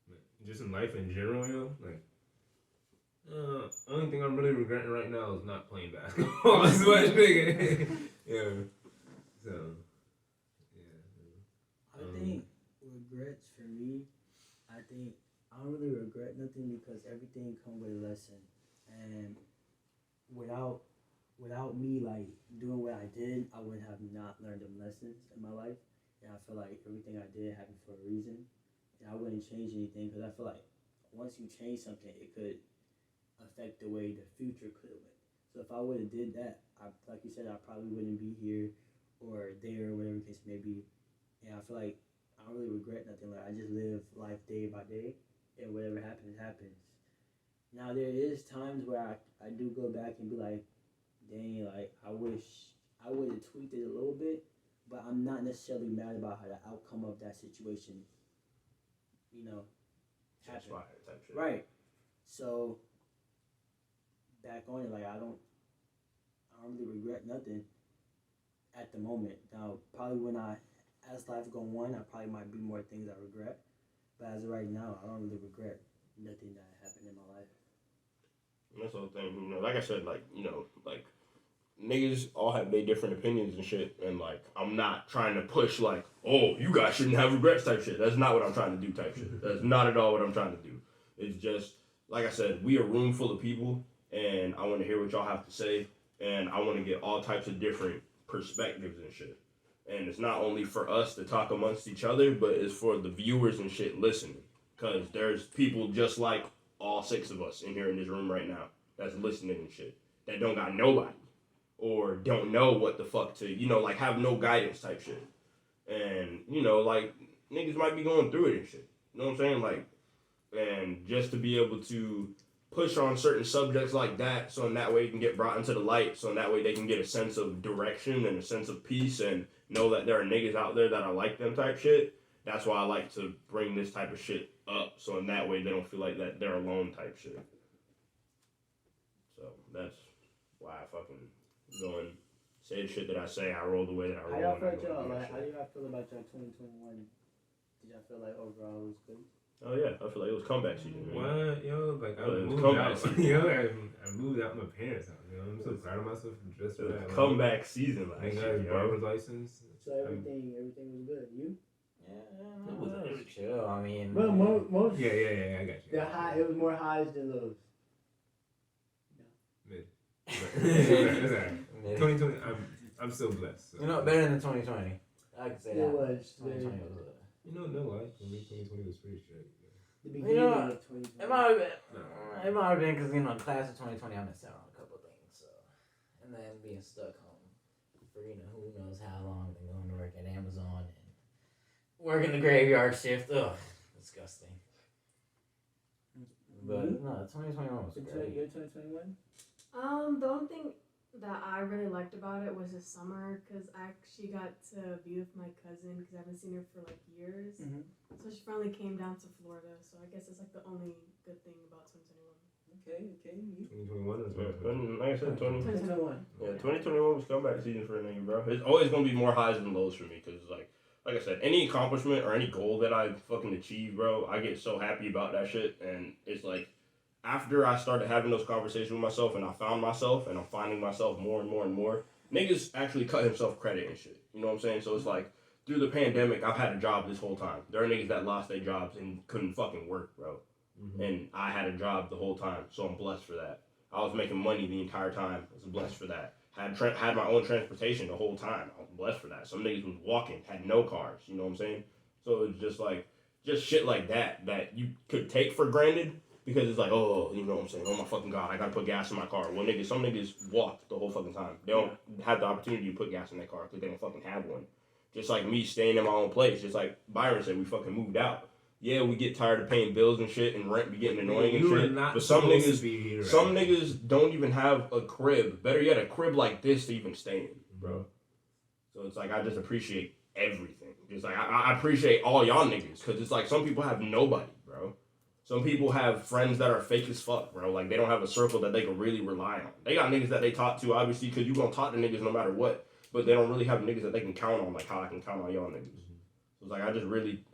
Like, just in life in general, yo. Like, only thing I'm really regretting right now is not playing basketball as much, nigga. Yeah. So, yeah. I think regrets for me, I don't really regret nothing because everything comes with a lesson. And without me like doing what I did, I would have not learned them lessons in my life. And I feel like everything I did happened for a reason. And I wouldn't change anything because I feel like once you change something, it could affect the way the future could have went. So if I would have did that, like you said, I probably wouldn't be here or there, or whatever the case may be. And I feel like I don't really regret nothing. Like I just live life day by day, and whatever happens, happens. Now there is times where I do go back and be like, dang, like I wish I would have tweaked it a little bit, but I'm not necessarily mad about how the outcome of that situation, happened. Type shit. Right. So back on it, like I don't really regret nothing at the moment. Now probably as life go on, I probably might be more things I regret. But as of right now, I don't really regret nothing that happened in my life. And that's the whole thing, like I said, like niggas all have their different opinions and shit, and like I'm not trying to push like, oh, you guys shouldn't have regrets type shit. That's not what I'm trying to do type shit. That's not at all what I'm trying to do. It's just like I said, we a room full of people, and I want to hear what y'all have to say, and I want to get all types of different perspectives and shit. And it's not only for us to talk amongst each other, but it's for the viewers and shit listening, because there's people just like all 6 of us in here in this room right now that's listening and shit that don't got nobody or don't know what the fuck to, like have no guidance type shit. And, like niggas might be going through it and shit. You know what I'm saying? Like, and just to be able to push on certain subjects like that so in that way it can get brought into the light, so in that way they can get a sense of direction and a sense of peace and know that there are niggas out there that are like them type shit. That's why I like to bring this type of shit up, so in that way they don't feel like that they're alone type shit. So that's why I fucking go and say the shit that I say. I roll the way that I roll. How do y'all feel about y'all 2021? Did y'all feel like overall it was good? Oh yeah, I feel like it was comeback season. Man. What, yo? Like I moved out. I moved out my parents' house. I'm so proud of myself just for that. Comeback season last year. I got a driver's license. So everything was good. You? Yeah, it was chill. I mean, well, most. Yeah, I got you. It was more highs than lows. Mid. It's alright. 2020. I'm still blessed. So. Better than 2020. I can say that. It was. 2020 was. No lie. For me, 2020 was pretty straight. The beginning of 2020. It might have been. It might have been because class of 2020, I missed out on a couple of things. So, and then being stuck home for who knows how long, then going to work at Amazon and working the graveyard shift. Ugh, disgusting. But no, 2021 was great. Your 2021? The only thing that I really liked about it was the summer because I actually got to be with my cousin because I haven't seen her for like years. Mhm. So she finally came down to Florida. So I guess it's like the only good thing about 2021. Okay, you. 2021 or Like I said, 2021. Yeah, 2021 was comeback season for a nigga, bro. It's always gonna be more highs than lows for me, cause like I said, any accomplishment or any goal that I fucking achieve, bro, I get so happy about that shit, and it's like after I started having those conversations with myself, and I found myself, and I'm finding myself more and more and more. Niggas actually cut himself credit and shit. You know what I'm saying? So it's like through the pandemic, I've had a job this whole time. There are niggas that lost their jobs and couldn't fucking work, bro. And I had a job the whole time, so I'm blessed for that. I was making money the entire time. I was blessed for that. Had my own transportation the whole time. I was blessed for that. Some niggas was walking, had no cars. You know what I'm saying? So it's just like just shit like that you could take for granted because it's like, oh, you know what I'm saying? Oh my fucking god, I gotta put gas in my car. Well, some niggas walk the whole fucking time. They don't have the opportunity to put gas in their car because they don't fucking have one. Just like me staying in my own place. Just like Byron said, we fucking moved out. Yeah, we get tired of paying bills and shit, and rent be getting annoying and shit. But some niggas don't even have a crib. Better yet, a crib like this to even stay in, bro. So it's like I just appreciate everything. Just like I appreciate all y'all niggas, because it's like some people have nobody, bro. Some people have friends that are fake as fuck, bro. Like they don't have a circle that they can really rely on. They got niggas that they talk to, obviously, because you gonna talk to niggas no matter what. But they don't really have niggas that they can count on, like how I can count on y'all niggas. It's like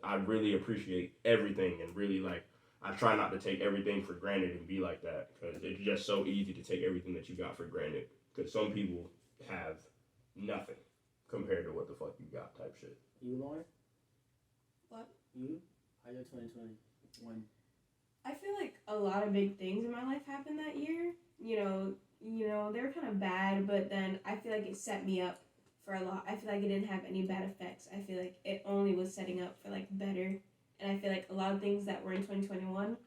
I really appreciate everything, and really like I try not to take everything for granted and be like that, because it's just so easy to take everything that you got for granted, because some people have nothing compared to what the fuck you got type shit. You, Lauren? What? You? How your 2021? I feel like a lot of big things in my life happened that year. You know, they were kind of bad, but then I feel like it set me up for a lot. I feel like it didn't have any bad effects. I feel like it only was setting up for like better. And I feel like a lot of things that were in 2021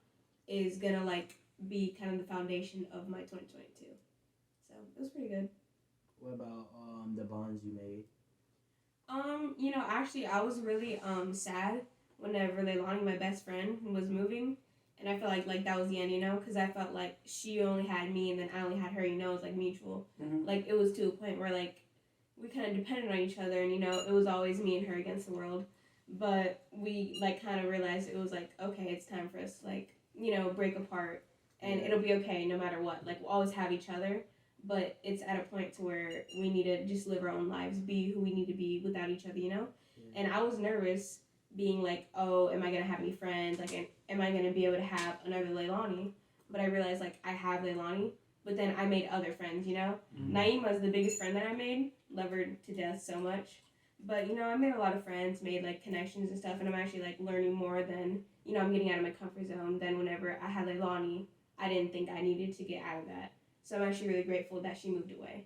is gonna like be kind of the foundation of my 2022. So it was pretty good. What about the bonds you made? Actually I was really sad whenever Leilani, my best friend, was moving. And I felt like that was the end, because I felt like she only had me and then I only had her, it was like mutual. Mm-hmm. Like it was to a point where like we kind of depended on each other, and it was always me and her against the world. But we like kind of realized it was like, okay, it's time for us to like break apart, and it'll be okay no matter what. Like we'll always have each other, but it's at a point to where we need to just live our own lives, be who we need to be without each other. Yeah. And I was nervous, being like, oh, am I gonna have any friends? Like, am I gonna be able to have another Leilani? But I realized like I have Leilani. But then I made other friends, Mm-hmm. Naima's the biggest friend that I made. Love her to death so much. But, I made a lot of friends, made, like, connections and stuff. And I'm actually, like, learning more than, I'm getting out of my comfort zone than whenever I had Leilani. I didn't think I needed to get out of that. So I'm actually really grateful that she moved away.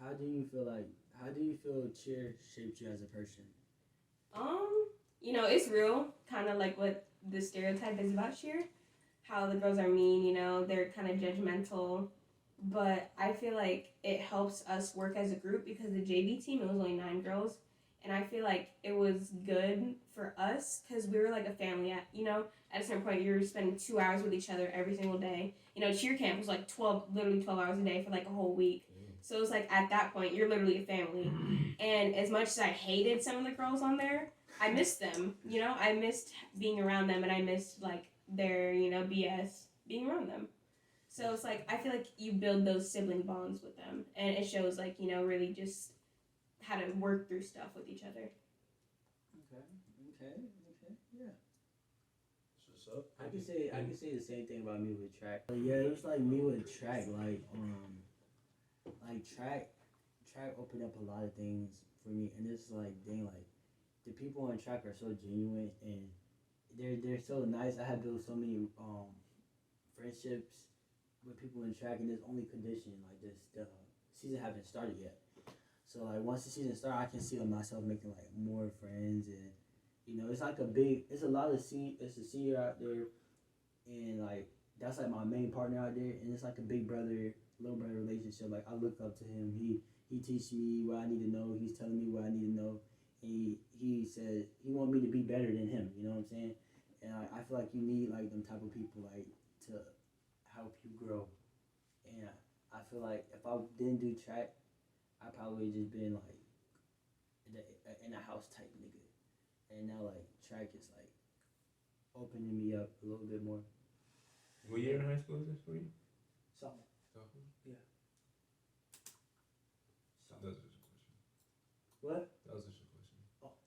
How do you feel cheer shaped you as a person? It's real. Kind of like what the stereotype is about cheer. How the girls are mean, they're kind of judgmental. But I feel like it helps us work as a group, because the JV team, it was only 9 girls. And I feel like it was good for us because we were like a family. At a certain point, you're spending 2 hours with each other every single day. Cheer camp was like literally 12 hours a day for like a whole week. So it was like at that point, you're literally a family. And as much as I hated some of the girls on there, I missed them. I missed being around them, and I missed like their, BS being around them. So it's like, I feel like you build those sibling bonds with them, and it shows like, really just how to work through stuff with each other. Okay, yeah. What's up? I can say the same thing about me with track. Yeah, it was like me with track, like track opened up a lot of things for me, and it's like, dang, like the people on track are so genuine, and they're so nice. I have built so many friendships with people in track, and there's only condition like this. The season haven't started yet, so like once the season starts, I can see myself making like more friends, and it's like it's a lot of it's a senior out there, and like that's like my main partner out there, and it's like a big brother little brother relationship. Like I look up to him. He teaches me what I need to know. He's telling me what I need to know. And he said he want me to be better than him. You know what I'm saying? And I feel like you need like them type of people like to help you grow. And I feel like if I didn't do track, I probably just been like in a house type nigga. And now like track is like opening me up a little bit more. What year in high school is this for you? Something. Sophomore? Yeah. That was just a question. What? That was just a question.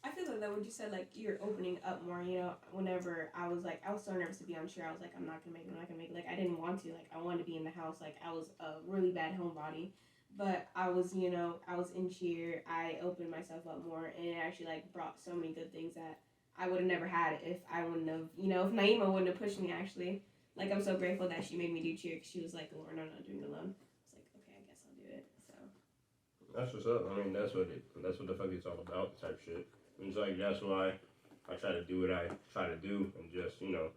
I feel like that what you said, like you're opening up more, you know, whenever I was so nervous to be on cheer, I was like, I'm not gonna make it, I'm not gonna make it. Like I didn't want to, like I wanted to be in the house, like I was a really bad homebody. But I was, you know, I was in cheer, I opened myself up more and it actually like brought so many good things that I would have never had if I wouldn't have, you know, if Naima wouldn't have pushed me actually. Like I'm so grateful that she made me do cheer because she was like, Lauren, I'm not doing it alone. I was like, okay, I guess I'll do it. So That's what's up. I mean, that's what the fuck it's all about, type shit. And it's like that's why I try to do what I try to do and just, you know,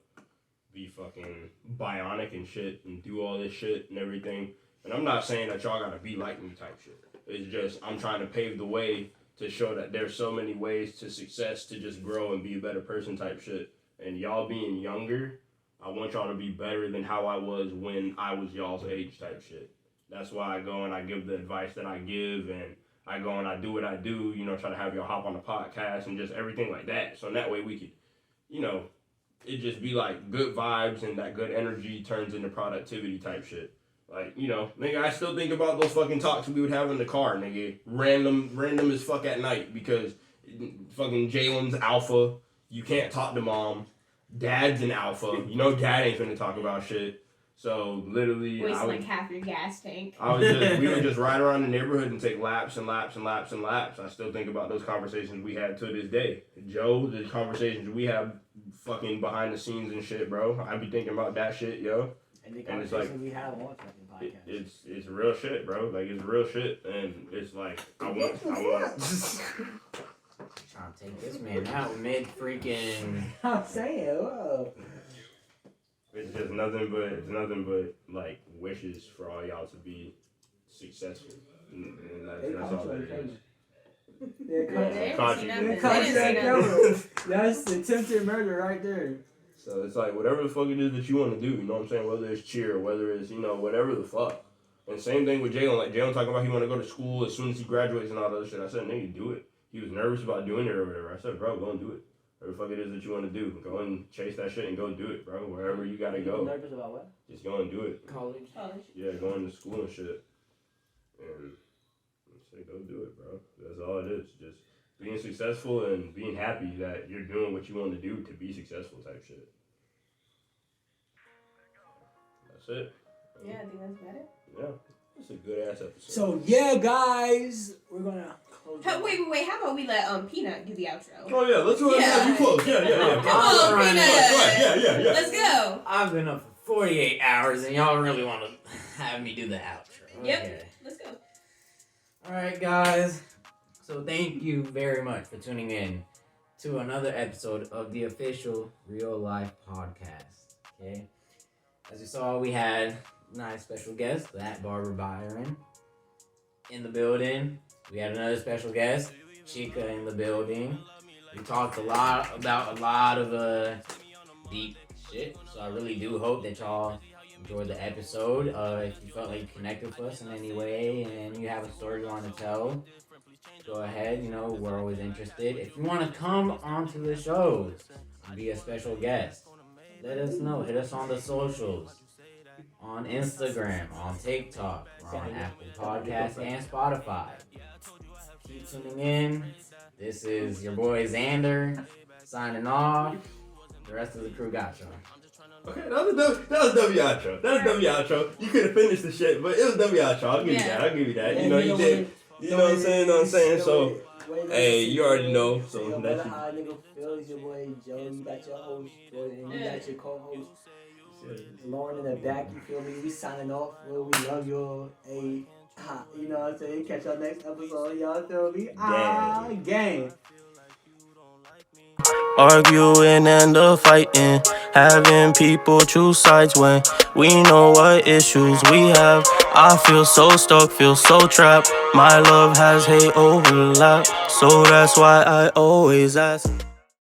be fucking bionic and shit and do all this shit and everything. And I'm not saying that y'all gotta be like me type shit. It's just I'm trying to pave the way to show that there's so many ways to success to just grow and be a better person type shit. And y'all being younger, I want y'all to be better than how I was when I was y'all's age type shit. That's why I go and I give the advice that I give and I go and I do what I do, you know, try to have y'all hop on the podcast and just everything like that. So in that way we could, you know, it just be like good vibes and that good energy turns into productivity type shit. Like, you know, nigga, I still think about those fucking talks we would have in the car, nigga. Random as fuck at night because fucking Jalen's alpha. You can't talk to mom. Dad's an alpha. You know dad ain't finna talk about shit. So literally, waste like half your gas tank. we would just ride around the neighborhood and take laps and laps and laps and laps. I still think about those conversations we had to this day. Joe, the conversations we have fucking behind the scenes and shit, bro. I be thinking about that shit, yo. And the And it's conversation we have on fucking podcast. It's real shit, bro. Like it's real shit, and it's like I want. Trying to take this man out mid freaking. I'm saying, whoa. It's just nothing but like wishes for all y'all to be successful, and that's all that is. That's attempted murder right there. So it's like whatever the fuck it is that you want to do, you know what I'm saying? Whether it's cheer, whether it's, you know, whatever the fuck. And same thing with Jalen. Like Jalen talking about he want to go to school as soon as he graduates and all that other shit. I said, nigga, do it. He was nervous about doing it or whatever. I said, bro, go and do it. Whatever the fuck it is that you want to do, go and chase that shit and go do it, bro. Wherever you gotta go. Nervous about what? Just go and do it. College. Yeah, going to school and shit. And I say, go do it, bro. That's all it is. Just being successful and being happy that you're doing what you want to do to be successful type shit. That's it. Yeah, I think that's better. Yeah, it's a good ass episode. So yeah, guys, we're gonna close. Wait. How about we let Peanut do the outro? Oh yeah, let's go ahead and have you close. Yeah. Come on, Alright, Peanut. Yeah. Let's go. I've been up for 48 hours and y'all really want to have me do the outro. Yep. Okay. Let's go. Alright, guys. So thank you very much for tuning in to another episode of the official Real Life Podcast. Okay. As you saw, we had a nice special guest, that Barbara Byron, in the building. We had another special guest, Chica, in the building. We talked about a lot of deep shit. So I really do hope that y'all enjoyed the episode. If you felt like you connected with us in any way and you have a story you want to tell, go ahead. You know, we're always interested. If you want to come onto the shows and be a special guest, let us know. Hit us on the socials. On Instagram, on TikTok, we're on Apple Podcasts and Spotify. Keep tuning in. This is your boy Xander signing off. The rest of the crew got y'all. Okay, that was W outro. You could have finished the shit, but it was W outro. I'll give you that. You know, you did. You know what I'm saying? So, hey, you already know. So no that's matter how a nigga feels, your boy Joe, you got your host, and you got your co-host. Lauren in the back, you feel me? We signing off. Well, we love you. Hey, you know what I'm saying? Catch y'all next episode. Y'all feel me? Gang. Arguing and fighting, having people choose sides when we know what issues we have. I feel so stuck, feel so trapped. My love has hate overlap, so that's why I always ask.